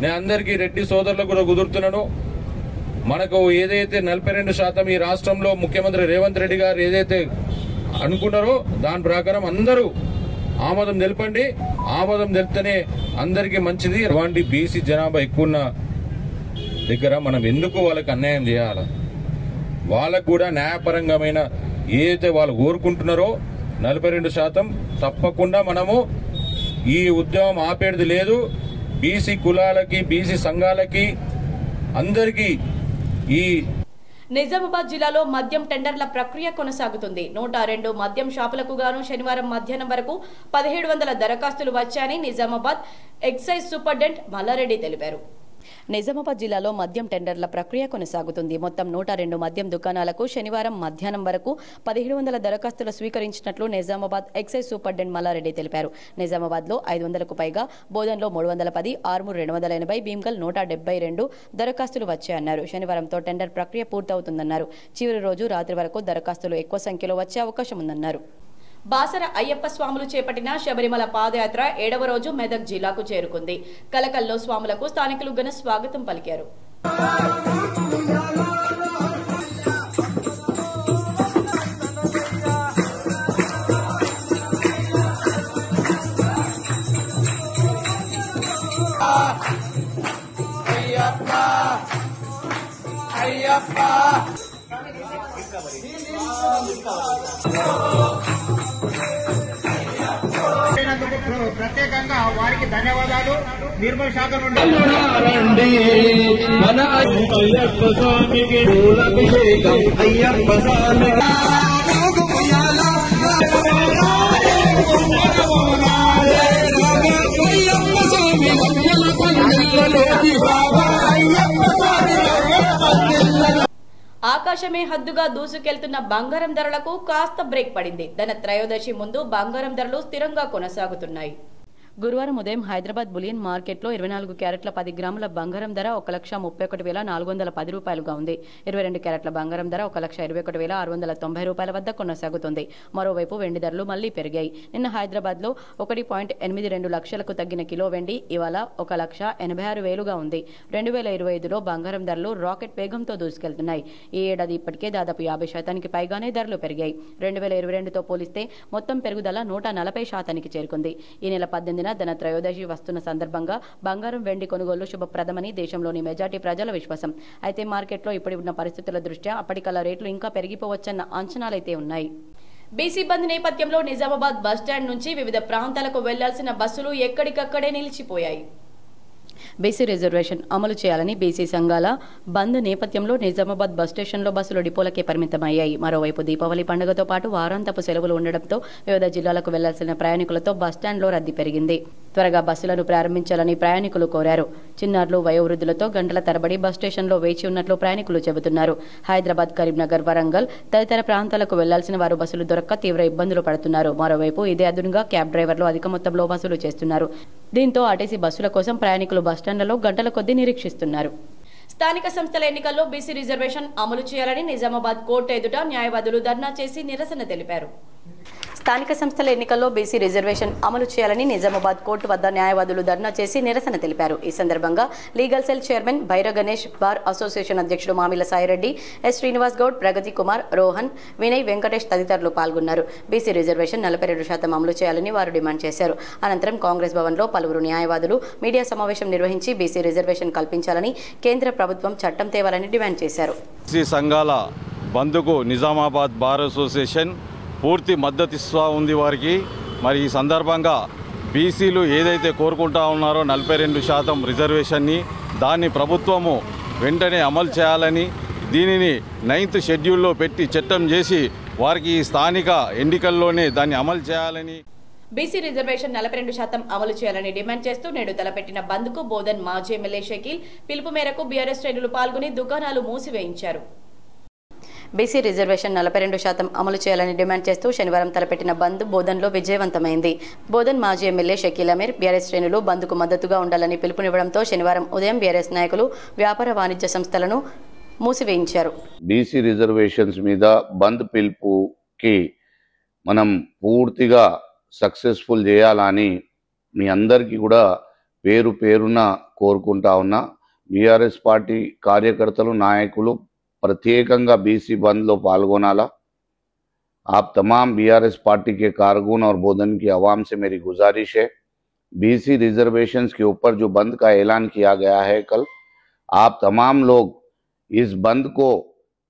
Speaker 8: నేను అందరికీ రెడ్డి సోదరులకు కూడా కుదురుతున్నాను. మనకు ఏదైతే 42% ఈ రాష్ట్రంలో ముఖ్యమంత్రి రేవంత్ రెడ్డి గారు ఏదైతే అనుకున్నారో దాని ప్రకారం అందరూ ఆమోదం తెలపండి. ఆమోదం తెలిపితేనే అందరికీ మంచిది. అలాంటి బీసీ జనాభా ఎక్కువ ఉన్న దగ్గర మనం ఎందుకు వాళ్ళకి అన్యాయం చేయాలి? వాళ్ళకు కూడా న్యాయపరంగమైన ఏదైతే వాళ్ళు కోరుకుంటున్నారో 42% తప్పకుండా మనము ఈ ఉద్యమం ఆపేది లేదు. బీసీ కులాలకి, బీసీ సంఘాలకి, అందరికీ ఈ
Speaker 1: నిజామాబాద్ జిల్లాలో మద్యం టెండర్ల ప్రక్రియ కొనసాగుతుంది. 102 మద్యం షాపులకు గాను శనివారం మధ్యాహ్నం వరకు 1700 దరఖాస్తులు వచ్చాయని నిజామాబాద్ ఎక్సైజ్ సూపరింటెండెంట్ మల్లారెడ్డి తెలిపారు. నిజామాబాద్ జిల్లాలో మద్యం టెండర్ల ప్రక్రియ కొనసాగుతుంది. మొత్తం 102 మద్యం దుకాణాలకు శనివారం మధ్యాహ్నం వరకు 1700 దరఖాస్తులు స్వీకరించినట్లు నిజామాబాద్ ఎక్సైజ్ సూపరింటెండెంట్ మల్లారెడ్డి తెలిపారు. నిజామాబాద్లో 500కు పైగా, బోధన్లో 310, ఆర్మూర్ 280, భీమ్గల్ 172 దరఖాస్తులు వచ్చాయన్నారు. శనివారంతో టెండర్ ప్రక్రియ పూర్తవుతుందన్నారు. చివరి రోజు రాత్రి వరకు దరఖాస్తులు ఎక్కువ సంఖ్యలో వచ్చే అవకాశం ఉందన్నారు. బాసర అయ్యప్ప స్వాములు చేపట్టిన శబరిమల పాదయాత్ర 7వ రోజు మెదక్ జిల్లాకు చేరుకుంది. కలకల్లో స్వాములకు స్థానికులు ఘన స్వాగతం పలికారు.
Speaker 9: ప్రత్యేకంగా వారికి ధన్యవాదాలు. నిర్మల్ శాఖ నుండి మన అయ్యప్ప స్వామికి అభిషేకం, అయ్యప్ప స్వామి
Speaker 1: ఆకాశమే హద్దుగా దూసుకెళ్తున్న బంగారం ధరలకు కాస్త బ్రేక్ పడింది. ధన త్రయోదశి ముందు బంగారం ధరలు స్థిరంగా కొనసాగుతున్నాయి. గురువారం ఉదయం హైదరాబాద్ బులియన్ మార్కెట్లో 24 క్యారెట్ల 10 గ్రాముల బంగారం ధర 1,31,410 రూపాయలుగా ఉంది. 22 క్యారెట్ల బంగారం ధర 1,21,690 రూపాయల వద్ద కొనసాగుతుంది. మరోవైపు వెండి ధరలు మళ్లీ పెరిగాయి. నిన్న హైదరాబాద్లో 1.82 లక్షలకు తగ్గిన కిలో వెండి ఇవాళ 1,86,000గా ఉంది. 2025లో బంగారం ధరలు రాకెట్ వేగంతో దూసుకెళ్తున్నాయి. ఈ ఏడాది ఇప్పటికే దాదాపు 50% పైగానే ధరలు పెరిగాయి. 2022తో పోలిస్తే మొత్తం పెరుగుదల 140% చేరుకుంది. ఈ నెల 18న ధనత్రయోదశి వస్తున్న సందర్భంగా బంగారం వెండి కొనుగోలు శుభప్రదమని దేశంలోని మెజార్టీ ప్రజల విశ్వాసం. అయితే మార్కెట్లో ఇప్పటి ఉన్న పరిస్థితుల దృష్ట్యా అప్పటికల్లా రేట్లు ఇంకా పెరిగిపోవచ్చన్న అంచనాలైతే ఉన్నాయి. బీసీ బంద్ నేపథ్యంలో నిజామాబాద్ బస్టాండ్ నుంచి వివిధ ప్రాంతాలకు వెళ్లాల్సిన బస్సులు ఎక్కడికక్కడే నిలిచిపోయాయి. బీసీ రిజర్వేషన్ అమలు చేయాలని బీసీ సంఘాల బంద్ నేపథ్యంలో నిజామాబాద్ బస్ స్టేషన్లో బస్సులు డిపోలకే పరిమితమయ్యాయి. మరోవైపు దీపావళి పండుగతో పాటు వారాంతపు సెలవులు ఉండడంతో వివిధ జిల్లాలకు వెళ్లాల్సిన ప్రయాణికులతో బస్టాండ్లో రద్దీ పెరిగింది. త్వరగా బస్సులను ప్రారంభించాలని ప్రయాణికులు కోరారు. చిన్నారులు వయోవృద్ధులతో గంటల తరబడి బస్ స్టేషన్లో వేచి ఉన్నట్లు ప్రయాణికులు చెబుతున్నారు. హైదరాబాద్, కరీంనగర్, వరంగల్ తదితర ప్రాంతాలకు వెళ్లాల్సిన వారు బస్సులు దొరక్క తీవ్ర ఇబ్బందులు పడుతున్నారు. మరోవైపు ఇదే అదునుగా క్యాబ్ డ్రైవర్లు అధిక మొత్తంలో వసూలు చేస్తున్నారు. దీంతో ఆర్టీసీ బస్సుల కోసం ప్రయాణికులు బస్టాండ్లలో గంటల కొద్దీ నిరీక్షిస్తున్నారు. స్థానిక సంస్థల ఎన్నికల్లో బీసీ రిజర్వేషన్ అమలు చేయాలని నిజామాబాద్ కోర్టు ఎదుట న్యాయవాదులు ధర్నా చేసి నిరసన తెలిపారు. స్థానిక సంస్థల ఎన్నికల్లో బీసీ రిజర్వేషన్ అమలు చేయాలని నిజామాబాద్ కోర్టు వద్ద న్యాయవాదులు ధర్నా చేసి నిరసన తెలిపారు. ఈ సందర్భంగా legal cell chairman Bhaira Ganesh, bar association అధ్యక్షుడు మామిల సాయిరెడ్డి, ఎస్ శ్రీనివాస్ గౌడ్, ప్రగతి కుమార్, రోహన్, వినయ్, వెంకటేష్ తదితరులు పాల్గొన్నారు. బీసీ రిజర్వేషన్ 42% అమలు చేయాలని వారు డిమాండ్ చేశారు. అనంతరం కాంగ్రెస్ భవన్లో పలువురు న్యాయవాదులు మీడియా సమావేశం నిర్వహించి బీసీ రిజర్వేషన్ కల్పించాలని, కేంద్ర ప్రభుత్వం చట్టం తేవాలని డిమాండ్ చేశారు.
Speaker 10: బీసీ సంఘాల బంద్కు నిజామాబాద్ బార్ అసోసియేషన్ పూర్తి మద్దతిస్తూ ఉంది వారికి. మరి ఈ సందర్భంగా బీసీలు ఏదైతే కోరుకుంటా ఉన్నారో 42% రిజర్వేషన్ని, దాన్ని ప్రభుత్వము వెంటనే అమలు చేయాలని, దీనిని 9th షెడ్యూల్లో పెట్టి చట్టం చేసి వారికి స్థానిక ఎన్నికల్లోనే దాన్ని అమలు చేయాలని,
Speaker 1: బీసీ రిజర్వేషన్ 42% అమలు చేయాలని డిమాండ్ చేస్తూ నేడు తలపెట్టిన బంద్కు బోధన్ మాజీ ఎమ్మెల్యే షకీల్ పిలుపు మేరకు బీఆర్ఎస్ శ్రేణులు పాల్గొని దుకాణాలు మూసివేయించారు. బీసీ రిజర్వేషన్ 42% అమలు చేయాలని డిమాండ్ చేస్తూ శనివారం తలపెట్టిన బంద్ బోధన్లో విజయవంతమైంది. బోధన్ మాజీ ఎమ్మెల్యే షకీల్ అమీర్ బీఆర్ఎస్ శ్రేణులు బంద్కు మద్దతుగా ఉండాలని పిలుపునివ్వడంతో శనివారం ఉదయం బీఆర్ఎస్ నాయకులు వ్యాపార వాణిజ్య సంస్థలను మూసివేయించారు.
Speaker 11: బీసీ రిజర్వేషన్స్ మీద బంద్ పిలుపుకి మనం పూర్తిగా సక్సెస్ఫుల్ చేయాలని మీ అందరికీ కూడా పేరు పేరున కోరుకుంటా ఉన్నా. బీఆర్ఎస్ పార్టీ కార్యకర్తలు, నాయకులు प्रत्येकंगा बीसी बंद लो पाल्गोनाला। आप तमाम बीआरएस पार्टी के कारकुन और बोधन की आवाम से मेरी गुजारिश है, बीसी रिजर्वेशंस के ऊपर जो बंद का ऐलान किया गया है कल, आप तमाम लोग इस बंद को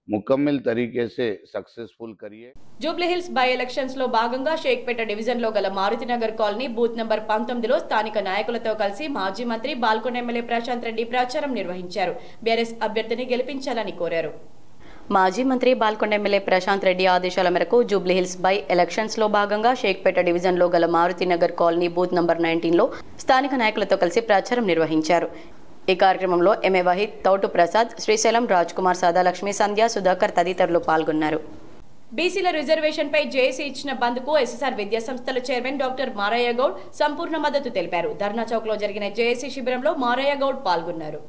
Speaker 11: ముకమ్మల్ తరీకే సే సక్సెస్ఫుల్ కరియే. జూబ్లీ హిల్స్ బై ఎలక్షన్స్ లో భాగంగా షేక్పేట డివిజన్ లో గల మారుతినగర్ కాలనీ బూత్ నంబర్ 19లో స్థానిక నాయకులతో కలిసి మాజీ మంత్రి బాల్కొండ ఎమ్మెల్యే ప్రశాంత్ రెడ్డి ప్రచారం నిర్వహించారు. బీఆర్ఎస్ అభ్యర్థిని గెలిపించాలని కోరారు. మాజీ మంత్రి బాల్కొండ ఎమ్మెల్యే ప్రశాంత్ రెడ్డి ఆదేశాల మేరకు జూబ్లీ హిల్స్ బై ఎలక్షన్స్ లో భాగంగా షేక్పేట డివిజన్ లో గల మారుతినగర్ కాలనీ బూత్ నంబర్ 19లో స్థానిక నాయకులతో కలిసి ప్రచారం నిర్వహించారు. ఈ కార్యక్రమంలో ఎంఏ వహీద్, తౌటు ప్రసాద్, శ్రీశైలం, రాజ్ కుమార్, సాదాలక్ష్మి, సంధ్య, సుధాకర్ తదితరులు పాల్గొన్నారు. బీసీల రిజర్వేషన్ పై జేఏసీ ఇచ్చిన బంద్కు ఎస్ఎస్ఆర్ విద్యా సంస్థల చైర్మన్ డాక్టర్ మారయ్య గౌడ్ సంపూర్ణ మద్దతు తెలిపారు. ధర్నా చౌక్ లో జరిగిన జేఏసీ శిబిరంలో మారయ్య గౌడ్ పాల్గొన్నారు.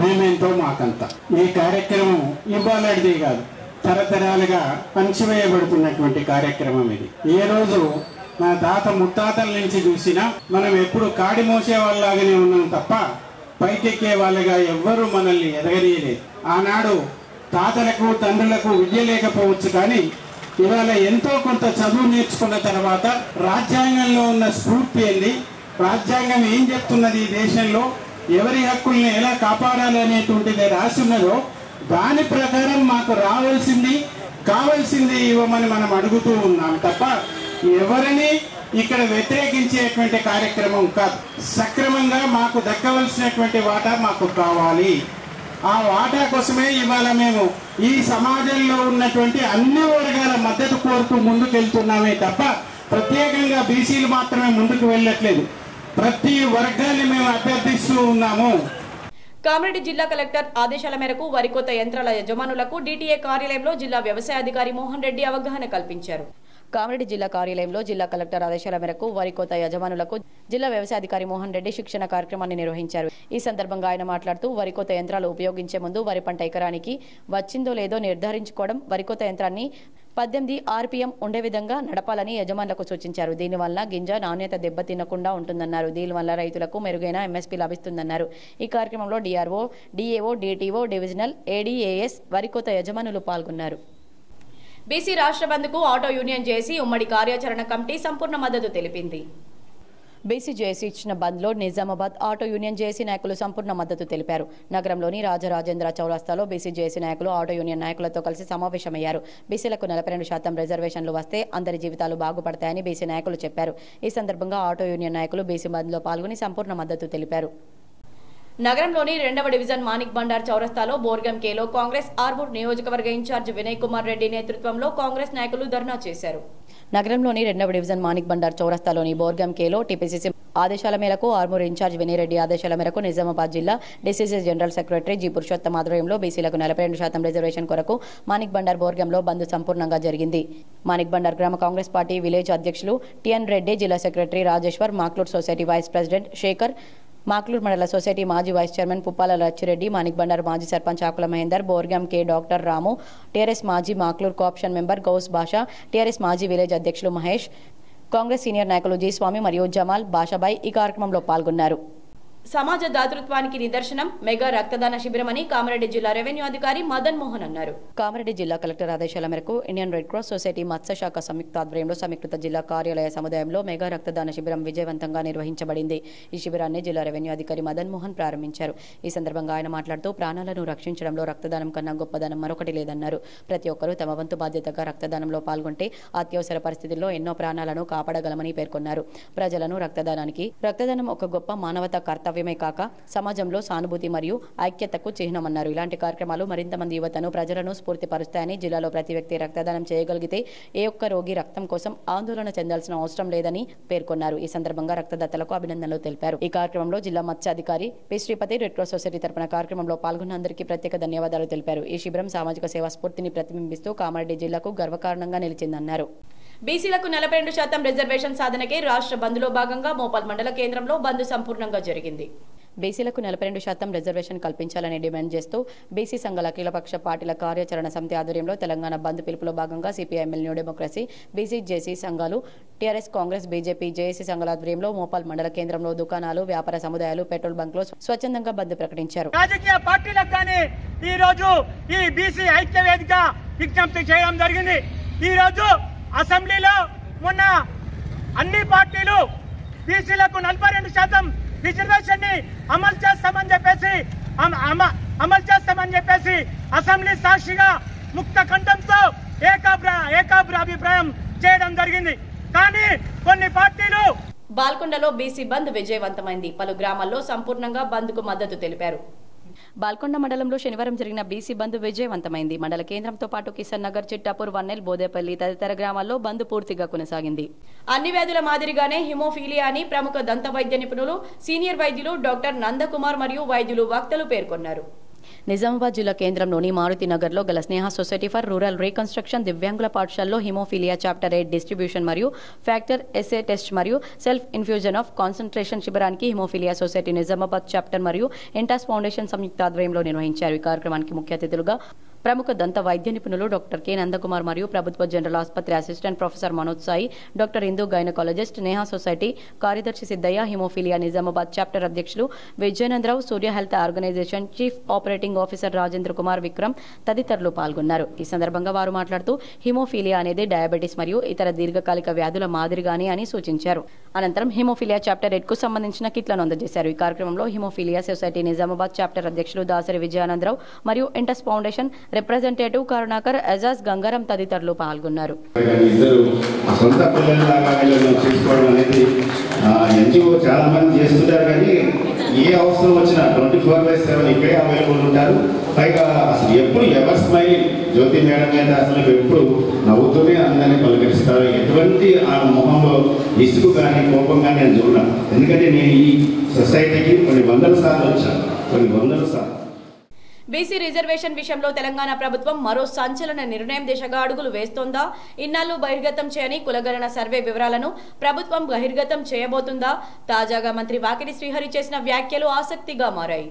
Speaker 12: మేమేంతో మాకంతా ఈ కార్యక్రమం ఇవ్వాలడిది కాదు, తరతరాలుగా పంచివేయబడుతున్నటువంటి కార్యక్రమం ఇది. ఏ రోజు మన తాత ముత్తాతల నుంచి చూసినా మనం ఎప్పుడు కాడి మోసే వాళ్ళలాగానే ఉన్నాం తప్ప పైకెక్కే వాళ్ళగా ఎవ్వరూ మనల్ని ఎదగనీయలేదు. ఆనాడు తాతలకు తండ్రులకు విద్య లేకపోవచ్చు, కానీ ఇవాళ ఎంతో కొంత చదువు నేర్చుకున్న తర్వాత రాజ్యాంగంలో ఉన్న స్ఫూర్తి ఏంది, రాజ్యాంగం ఏం చెప్తున్నది, ఈ దేశంలో ఎవరి హక్కుల్ని ఎలా కాపాడాలి అనేటువంటిది రాస్తున్నదో దాని ప్రకారం మాకు రావాల్సింది కావాల్సింది ఇవ్వమని మనం అడుగుతూ ఉన్నాం తప్ప ఎవరిని ఇక్కడ వ్యతిరేకించేటువంటి కార్యక్రమం కాదు. సక్రమంగా మాకు దక్కవలసినటువంటి వాటా మాకు కావాలి. ఆ వాటా కోసమే ఇవాళ మేము ఈ సమాజంలో ఉన్నటువంటి అన్ని వర్గాల మద్దతు కోరుతూ ముందుకెళ్తున్నామే తప్ప ప్రత్యేకంగా బీసీలు మాత్రమే ముందుకు వెళ్ళట్లేదు. ప్రతి వర్గాన్ని మేము అభ్యర్థిస్తూ ఉన్నాము.
Speaker 1: కామారెడ్డి జిల్లా కలెక్టర్ ఆదేశాల మేరకు వరి కోత యంత్రాల యజమానులకు DTA కార్యాలయంలో జిల్లా వ్యవసాయ అధికారి మోహన్ రెడ్డి అవగాహన కల్పించారు. కామారెడ్డి జిల్లా కార్యాలయంలో జిల్లా కలెక్టర్ ఆదేశాల మేరకు వరి కోత యజమానులకు జిల్లా వ్యవసాయ అధికారి మోహన్ రెడ్డి శిక్షణ కార్యక్రమాన్ని నిర్వహించారు. ఈ సందర్భంగా ఆయన మాట్లాడుతూ వరి కోత యంత్రాలు ఉపయోగించే ముందు వరి పంట ఎకరానికి వచ్చిందో లేదో నిర్ధారించుకోవడం, వరి కోత యంత్రాన్ని 18 RPM ఉండే విధంగా నడపాలని యజమానులకు సూచించారు. దీనివల్ల గింజ నాణ్యత దెబ్బతినకుండా ఉంటుందన్నారు. దీనివల్ల రైతులకు మెరుగైన MSP లభిస్తుందన్నారు. ఈ కార్యక్రమంలో DRO, DAO, DTO, divisional ADAS వరి కోత యజమానులు పాల్గొన్నారు. బీసీ రాష్ట్ర బంద్కు ఆటో యూనియన్ జేసీ ఉమ్మడి కార్యాచరణ కమిటీ సంపూర్ణ మద్దతు తెలిపింది. బీసీ జేసీ ఇచ్చిన బంద్లో నిజామాబాద్ ఆటో యూనియన్ జేసీ నాయకులు సంపూర్ణ మద్దతు తెలిపారు. నగరంలోని రాజరాజేంద్ర చౌరస్తాలో బీసీ జేసీ నాయకులు ఆటో యూనియన్ నాయకులతో కలిసి సమావేశమయ్యారు. బీసీలకు 42% రిజర్వేషన్లు వస్తే అందరి జీవితాలు బాగుపడతాయని బీసీ నాయకులు చెప్పారు. ఈ సందర్భంగా ఆటో యూనియన్ నాయకులు బీసీ బంద్లో పాల్గొని సంపూర్ణ మద్దతు తెలిపారు. నగరంలోని 2వ డివిజన్ మాణిక్ బండార్ చౌరస్తాలో బోర్గం కేలో కాంగ్రెస్ ఆర్మూర్ నియోజకవర్గ ఇన్ఛార్జ్ వినయ్ కుమార్ రెడ్డి నేతృత్వంలో కాంగ్రెస్ నాయకులు ధర్నా చేశారు. నగరంలోని 2వ డివిజన్ మాణిక్ బండార్ చౌరస్తాలోని బోర్గం కేలో టీపీసీసీ ఆదేశాల మేరకు ఆర్మూర్ ఇన్ఛార్జ్ వినయ్ రెడ్డి ఆదేశాల మేరకు నిజామాబాద్ జిల్లా DCC general secretary G Purushottama ఆధ్వర్యంలో బీసీలకు 42% రిజర్వేషన్ కొరకు మాణిక్ బండార్ బోర్గంలో బంద్ సంపూర్ణంగా జరిగింది. మాణిక్ బండార్ గ్రామ కాంగ్రెస్ పార్టీ విలేజ్ అధ్యక్షులు టిఎన్ రెడ్డి, జిల్లా secretary Rajeshwar, Makloor society vice president Shekhar, Makloor mandal society మాజీ వైస్ చైర్మన్ పుప్పాల లచ్చిరెడ్డి, మాణిక్ బండార్ మాజీ sarpanch Akula Mahender, Borgam K doctor Ramu, TRS మాజీ Makloor cooption member Gaus Basha, TRS మాజీ విలేజ్ అధ్యక్షులు మహేష్, కాంగ్రెస్ సీనియర్ నాయకులు జీ స్వామి మరియు జమాల్ బాషాబాయ్ ఈ కార్యక్రమంలో పాల్గొన్నారు. సమాజ దాతృత్వానికి నిదర్శనం మెగా రక్తదాన శిబిరమని కామారెడ్డి జిల్లా రెవెన్యూ అధికారి మదన్ మోహన్ అన్నారు. కామారెడ్డి జిల్లా కలెక్టర్ ఆదేశాల మేరకు ఇండియన్ రెడ్ క్రాస్ సొసైటీ మత్స్య శాఖ సంయుక్త ఆధ్వర్యంలో సమీకృత జిల్లా కార్యాలయ సముదాయంలో మెగా రక్తదాన శిబిరం విజయవంతంగా నిర్వహించబడింది. ఈ శిబిరాన్ని జిల్లా రెవెన్యూ అధికారి మదన్ మోహన్ ప్రారంభించారు. ఈ సందర్భంగా ఆయన మాట్లాడుతూ ప్రాణాలను రక్షించడంలో రక్తదానం కన్నా గొప్పదనం మరొకటి లేదన్నారు. ప్రతి ఒక్కరూ తమ వంతు బాధ్యతగా రక్తదానంలో పాల్గొంటే అత్యవసర పరిస్థితుల్లో ఎన్నో ప్రాణాలను కాపాడగలమని పేర్కొన్నారు. ప్రజలను రక్తదానం ఒక గొప్ప మానవతా కర్తవ్యమే కాక సమాజంలో సానుభూతి మరియు ఐక్యతకు చిహ్నమన్నారు. ఇలాంటి కార్యక్రమాలు మరింత మంది యువతను ప్రజలను స్ఫూర్తిపరుస్తాయని, జిల్లాలో ప్రతి వ్యక్తి రక్తదానం చేయగలిగితే ఏ ఒక్క రోగి రక్తం కోసం ఆందోళన చెందాల్సిన అవసరం లేదని పేర్కొన్నారు. ఈ సందర్భంగా రక్తదాతలకు అభినందనలు తెలిపారు. ఈ కార్యక్రమంలో జిల్లా మత్స్య అధికారి P Sripathi Red Cross society తరపున కార్యక్రమంలో పాల్గొన్న అందరికీ ప్రత్యేక ధన్యవాదాలు తెలిపారు. ఈ శిబిరం సామాజిక సేవా స్ఫూర్తిని ప్రతిబింబిస్తూ కామారెడ్డి జిల్లాకు గర్వకారణంగా నిలిచిందన్నారు. బీసీలకు 42% రిజర్వేషన్ సాధనకే రాష్ట్ర బంద్లో భాగంగా మోపాల్ మండల కేంద్రంలో బంద్ సంపూర్ణంగా జరిగింది. బీసీలకు 42% రిజర్వేషన్ కల్పించాలని డిమాండ్ చేస్తూ బీసీ సంఘాల అఖిలపక్ష పార్టీల కార్యాచరణ సమితి ఆధ్వర్యంలో తెలంగాణ బంద్ పిలుపులో భాగంగా సిపిఐఎంఎల్ న్యూ డెమోక్రసీ, బీసీ జేసీ సంఘాలు, టీఆర్ఎస్, కాంగ్రెస్, బీజేపీ, జేఏసీ సంఘాల ఆధ్వర్యంలో మోపాల్ మండల కేంద్రంలో దుకాణాలు, వ్యాపార సముదాయాలు, పెట్రోల్ బంక్లో స్వచ్ఛందంగా బంద్ ప్రకటించారు.
Speaker 13: రాజకీయ పార్టీలకు కానీ ఈ రోజు ఈ బీసీ ఐక్య వేదిక విజ్ఞప్తి చేయడం జరిగింది. ఈ రోజు అసెంబ్లీలో మొన్న అన్ని పార్టీలు బీసీలకు 42% రిజర్వేషన్ ని అమలు చేస్తామని చెప్పేసి అసెంబ్లీ సాక్షిగా ముక్త కంఠంతో ఏకాభిప్రాయం చేయడం జరిగింది. కానీ కొన్ని పార్టీలు
Speaker 1: బాల్కొండలో బీసీ బంద్ విజయవంతమైంది. పలు గ్రామాల్లో సంపూర్ణంగా బంద్ కు మద్దతు తెలిపారు. బాల్కొండ మండలంలో శనివారం జరిగిన బీసీ బంద్ విజయవంతమైంది. మండల కేంద్రంతో పాటు కిషన్ నగర్, చిట్టాపూర్, వన్నెల్, బోదేపల్లి తదితర గ్రామాల్లో బంద్ పూర్తిగా కొనసాగింది. అన్ని వ్యాధుల మాదిరిగానే హిమోఫీలియా అని ప్రముఖ దంత వైద్య నిపుణులు, సీనియర్ వైద్యులు డాక్టర్ నందకుమార్ మరియు వైద్యులు వక్తలు పేర్కొన్నారు. నిజామాబాద్ జిల్లా కేంద్రంలోని మారుతి నగర్లో గల స్నేహ సొసైటీ ఫర్ రూరల్ రీకన్స్ట్రక్షన్ దివ్యాంగుల పాఠశాలలో హిమోఫీలియా చాప్టర్ 8 డిస్ట్రిబ్యూషన్ మరియు ఫ్యాక్టర్ ఎస్ఏ టెస్ట్ మరియు సెల్ఫ్ ఇన్ఫ్యూజన్ ఆఫ్ కాన్సన్ట్రేషన్ శిబిరానికి హిమోఫీలియా సొసైటీ నిజామాబాద్ చాప్టర్ మరియు ఎంటాస్ ఫౌండేషన్ సంయుక్త ఆధ్వర్యంలో నిర్వహించారు. ఈ కార్యక్రమానికి ముఖ్య అతిథులుగా ప్రముఖ దంత వైద్య నిపుణులు డాక్టర్ కె నందకుమార్ మరియు ప్రభుత్వ జనరల్ ఆసుపత్రి assistant professor Manoj Sai, doctor Indu gynaecologist, Neha society కార్యదర్శి సిద్దయ్య, హిమోఫీలియా నిజామాబాద్ చాప్టర్ అధ్యక్షులు Vijayanandarao, Surya health organisation chief operating officer Rajendra Kumar Vikram తదితరులు పాల్గొన్నారు. ఈ సందర్భంగా వారు మాట్లాడుతూ హిమోఫీలియా అనేది డయాబెటీస్ మరియు ఇతర దీర్ఘకాలిక వ్యాధుల మాదిరిగానే అని సూచించారు. అనంతరం హిమోఫీలియా చాప్టర్ 8 కు సంబంధించిన కిట్లను అందజేశారు. ఈ కార్యక్రమంలో హిమోఫీలియా సొసైటీ నిజామాబాద్ చాప్టర్ అధ్యక్షులు దాసరి విజయానందరావు మరియు ఎంటస్ ఫౌండేషన్ రిప్రజెంటేటివ్ కరుణాకర్, ఎజాజ్, గంగారం తదితరులు పాల్గొన్నారు.
Speaker 14: చాలా మంది చేస్తుంటారు కానీ ఏ అవసరం వచ్చినా 24/7 ఇక్కడే అవైలబుల్ ఉంటారు. పైగా అసలు ఎప్పుడు ఎవరి స్మైల్ జ్యోతి మేడం అయితే అసలు ఎప్పుడు నవ్వుతూనే అందరినీ పలకరిస్తారు. ఎటువంటి ఆ మొహంలో ఇసుకు కానీ కోపం కానీ నేను చూడను. ఎందుకంటే నేను ఈ సొసైటీకి కొన్ని వందల సార్లు వచ్చాను. కొన్ని వందల సార్లు.
Speaker 1: బీసీ రిజర్వేషన్ విషయంలో తెలంగాణ ప్రభుత్వం మరో సంచలన నిర్ణయం దిశగా అడుగులు వేస్తోందా? ఇన్నాళ్లు బహిర్గతం చేయని కులగణన సర్వే వివరాలను ప్రభుత్వం బహిర్గతం చేయబోతుందా? తాజాగా మంత్రి వాకిటి శ్రీహరి చేసిన వ్యాఖ్యలు ఆసక్తిగా మారాయి.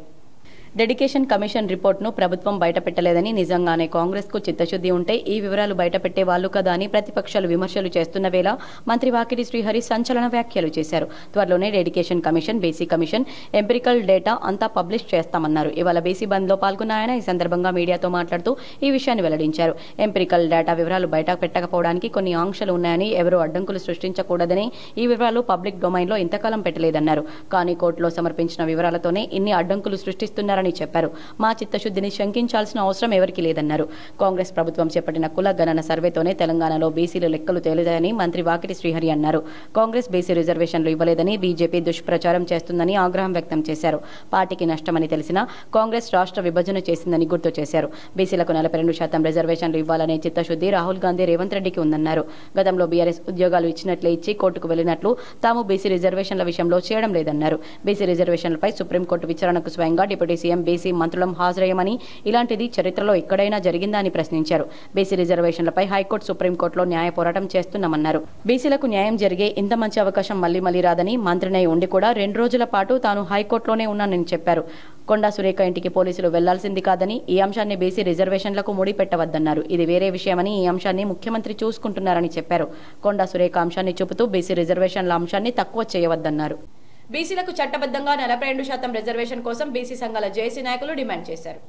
Speaker 1: డెడికేషన్ కమిషన్ రిపోర్ట్ను ప్రభుత్వం బయటపెట్టలేదని, నిజంగానే కాంగ్రెస్కు చిత్తశుద్ధి ఉంటే ఈ వివరాలు బయటపెట్టే వాళ్లు కదా అని ప్రతిపక్షాలు విమర్శలు చేస్తున్న వేళ మంత్రి వాకిటి శ్రీహరి సంచలన వ్యాఖ్యలు చేశారు. త్వరలోనే dedication commission, BC commission, empirical data అంతా పబ్లిష్ చేస్తామన్నారు. ఇవాళ బీసీ బంద్లో పాల్గొన్న ఆయన ఈ సందర్భంగా మీడియాతో మాట్లాడుతూ ఈ విషయాన్ని వెల్లడించారు. ఎంపిరికల్ డేటా వివరాలు బయట పెట్టకపోవడానికి కొన్ని ఆంక్షలు ఉన్నాయని, ఎవరూ అడ్డంకులు సృష్టించకూడదని ఈ వివరాలు పబ్లిక్ డొమైన్లో ఇంతకాలం పెట్టలేదన్నారు. కానీ కోర్టులో సమర్పించిన వివరాలతోనే ఇన్ని అడ్డంకులు సృష్టిస్తున్నారని చెప్పారు. మా చిత్తశుద్ధిని శంకించాల్సిన అవసరం ఎవరికీ లేదన్నారు. కాంగ్రెస్ ప్రభుత్వం చేపట్టిన కుల గణన సర్వేతోనే తెలంగాణలో బీసీల లెక్కలు తేలుతాయని మంత్రి వాకిటి శ్రీహరి అన్నారు. కాంగ్రెస్ బీసీ రిజర్వేషన్లు ఇవ్వలేదని బీజేపీ దుష్ప్రచారం చేస్తుందని ఆగ్రహం వ్యక్తం చేశారు. పార్టీకి నష్టమని తెలిసినా కాంగ్రెస్ రాష్ట్ర విభజన చేసిందని గుర్తు చేశారు. బీసీలకు 42% రిజర్వేషన్లు ఇవ్వాలనే చిత్తశుద్ధి రాహుల్ గాంధీ, రేవంత్ రెడ్డికి ఉందన్నారు. గతంలో బీఆర్ఎస్ ఉద్యోగాలు ఇచ్చినట్లే ఇచ్చి కోర్టుకు వెళ్లినట్లు తాము బీసీ రిజర్వేషన్ల విషయంలో చేయడం లేదన్నారు. బీసీ రిజర్వేషన్లపై సుప్రీంకోర్టు విచారణకు స్వయంగా డిప్యూటీ సీఎం బీసీ మంత్రులం హాజరయ్యమని, ఇలాంటిది చరిత్రలో ఎక్కడైనా జరిగిందా అని ప్రశ్నించారు. బీసీ రిజర్వేషన్లపై హైకోర్టు, సుప్రీంకోర్టులో న్యాయ పోరాటం చేస్తున్నామన్నారు. బీసీలకు న్యాయం జరిగే ఇంత మంచి అవకాశం మళ్లీ రాదని, మంత్రినై ఉండి కూడా 2 రోజుల పాటు తాను హైకోర్టులోనే ఉన్నానని చెప్పారు. కొండా సురేఖ ఇంటికి పోలీసులు వెళ్లాల్సింది కాదని, ఈ అంశాన్ని బీసీ రిజర్వేషన్లకు ముడిపెట్టవద్దన్నారు. ఇది వేరే విషయమని, ఈ అంశాన్ని ముఖ్యమంత్రి చూసుకుంటున్నారని చెప్పారు. కొండా సురేఖ అంశాన్ని చూపుతూ బీసీ రిజర్వేషన్ల అంశాన్ని తక్కువ చేయవద్దన్నారు. బీసీలకు చట్టబద్దంగా 42% రిజర్వేషన్ కోసం బీసీ సంఘాల జేఏసీ నాయకులు డిమాండ్ చేశారు.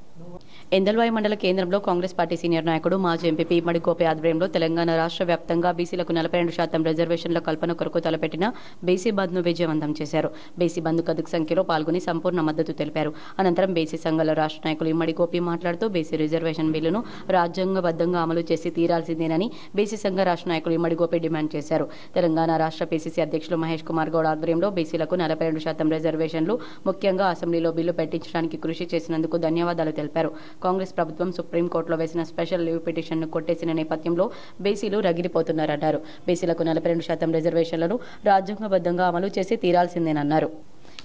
Speaker 1: ఎందల్వాయి మండల కేంద్రంలో కాంగ్రెస్ పార్టీ సీనియర్ నాయకుడు, మాజీ ఎంపీ ఇమ్మడి గోపి ఆధ్వర్యంలో తెలంగాణ రాష్ట్ర వ్యాప్తంగా బీసీలకు 42% రిజర్వేషన్ల కల్పన కొరకు తలపెట్టిన బీసీ బంద్ను విజయవంతం చేశారు. బీసీ బంద్కు అధిక సంఖ్యలో పాల్గొని సంపూర్ణ మద్దతు తెలిపారు. అనంతరం బీసీ సంఘాల రాష్ట్ర నాయకులు ఇమ్మడి గోపి మాట్లాడుతూ బీసీ రిజర్వేషన్ బిల్లును రాజ్యాంగబద్దంగా అమలు చేసి తీరాల్సిందేనని బీసీ సంఘ రాష్ట్ర నాయకులు ఇమ్మడి గోపి డిమాండ్ చేశారు. తెలంగాణ రాష్ట్ర పీసీసీ అధ్యక్షులు మహేష్ కుమార్ గౌడ్ ఆధ్వర్యంలో బీసీలకు 42% రిజర్వేషన్లు, ముఖ్యంగా అసెంబ్లీలో బిల్లు పెట్టించడానికి కృషి చేసినందుకు ధన్యవాదాలు తెలిపారు. కాంగ్రెస్ ప్రభుత్వం సుప్రీంకోర్టులో వేసిన స్పెషల్ లీవ్ పిటిషన్ను కొట్టేసిన నేపథ్యంలో బీసీలు రగిలిపోతున్నారన్నారు. బీసీలకు 42% రిజర్వేషన్లను రాజ్యాంగబద్దంగా అమలు చేసి తీరాల్సిందేనన్నారు.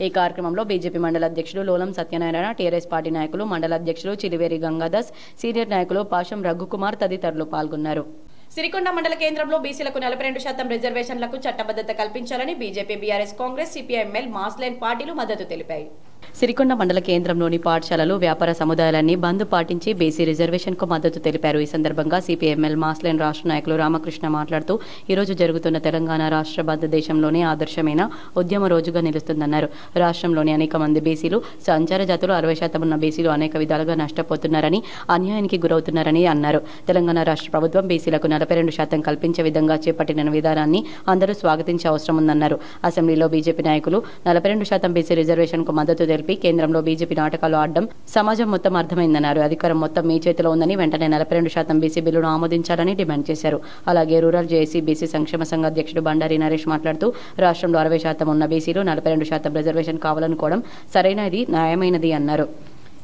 Speaker 1: ఈ కార్యక్రమంలో బీజేపీ మండల అధ్యక్షుడు లోలం సత్యనారాయణ, టీఆర్ఎస్ పార్టీ నాయకులు, మండల అధ్యక్షులు చిలివేరి గంగాదాస్, సీనియర్ నాయకులు పాషం రఘుకుమార్ తదితరులు పాల్గొన్నారు. సిరికొండ మండల కేంద్రంలో బీసీలకు 42% రిజర్వేషన్లకు చట్టబద్ధత కల్పించాలని BJP, BRS, Congress, CPIML, Mass Line పార్టీలు మద్దతు తెలిపాయి. సిరికొండ మండల కేంద్రంలోని పాఠశాలలు, వ్యాపార సముదాయాలన్నీ బంద్ పాటించి బీసీ రిజర్వేషన్కు మద్దతు తెలిపారు. ఈ సందర్భంగా సిపిఐఎంఎల్, మాస్లైన్ రాష్ట్ర నాయకులు రామకృష్ణ మాట్లాడుతూ ఈ రోజు జరుగుతున్న తెలంగాణ రాష్ట్ర బంద్ దేశంలోనే ఆదర్శమైన ఉద్యమ రోజుగా నిలుస్తుందన్నారు. రాష్ట్రంలోని అనేక మంది బీసీలు, సంచార జాతులు 60% ఉన్న బీసీలు అనేక విధాలుగా నష్టపోతున్నారని, అన్యాయానికి గురవుతున్నారని అన్నారు. తెలంగాణ రాష్ట్ర ప్రభుత్వం బీసీలకు 42% కల్పించే విధంగా చేపట్టిన విధానాన్ని అందరూ స్వాగతించే అవసరం ఉందన్నారు. అసెంబ్లీలో బీజేపీ నాయకులు 42% బీసీ రిజర్వేషన్కు మద్దతు తెలిపి కేంద్రంలో బీజేపీ నాటకాలు ఆడడం సమాజం మొత్తం అర్థమైందన్నారు. అధికారం మొత్తం మీ చేతిలో ఉందని, వెంటనే 42% బీసీ బిల్లును ఆమోదించాలని డిమాండ్ చేశారు. అలాగే రూరల్ జేఏసీ బీసీ సంక్షేమ సంఘ అధ్యక్షుడు బండారి నరేష్ మాట్లాడుతూ రాష్ట్రంలో 60% ఉన్న బీసీలు 42% రిజర్వేషన్ కావాలనుకోవడం సరైనది, న్యాయమైనది అన్నారు.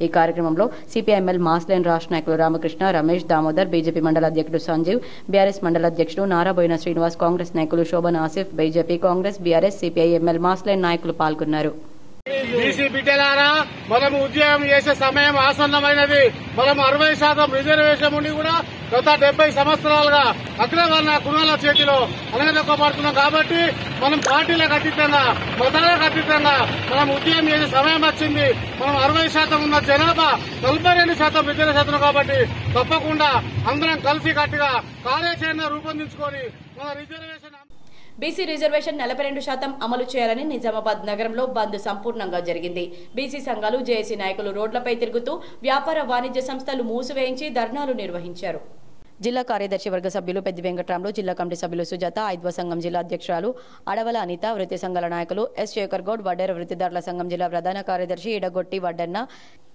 Speaker 1: ఈ కార్యక్రమంలో సిపిఐఎంఎల్, మాస్లైన్ రాష్ట్ర నాయకులు రామకృష్ణ, రమేష్, దామోదర్, బీజేపీ మండల అధ్యక్షుడు సంజీవ్, బీఆర్ఎస్ మండల అధ్యక్షుడు నారాబోయిన శ్రీనివాస్, కాంగ్రెస్ నాయకులు Shobhan, Asif, BJP, Congress, BRS, CPIML, Mass Line నాయకులు పాల్గొన్నారు.
Speaker 15: బీసీ బిడ్డలారా, మనం ఉద్యోగం చేసే సమయం ఆసన్నమైనది. మనం 60% రిజర్వేషన్ ఉండి కూడా గత 70 సంవత్సరాలుగా అగ్రవర్ణ కులాల చేతిలో అనగదొక్కబడుతున్నాం. కాబట్టి మనం పార్టీలకు అతీతంగా, మతాలకు అతీతంగా మనం ఉద్యమం చేసే సమయం వచ్చింది. మనం 60% ఉన్న జనాభా 42% రిజర్వేషన్ కాబట్టి తప్పకుండా అందరం కలిసి కట్టుగా కార్యాచరణ రూపొందించుకొని మన రిజర్వేషన్
Speaker 1: బీసీ రిజర్వేషన్ 42% అమలు చేయాలని నిజామాబాద్ నగరంలో బంద్ సంపూర్ణంగా జరిగింది. బీసీ సంఘాలు, జేఏసీ నాయకులు రోడ్లపై తిరుగుతూ వ్యాపార వాణిజ్య సంస్థలు మూసివేయించి ధర్నాలు నిర్వహించారు. జిల్లా కార్యదర్శి వర్గ సభ్యులు పెద్ది వెంకట్రాములు, జిల్లా కమిటీ సభ్యులు సుజాత, ఐద్వ సంఘం జిల్లా అధ్యక్షురాలు అడవల అనిత, వృత్తి సంఘాల నాయకులు ఎస్ శేఖర్ గౌడ్, వడ్డేర వృత్తిదారుల సంఘం జిల్లా ప్రధాన కార్యదర్శి ఇడగొట్టి వడ్డన్న,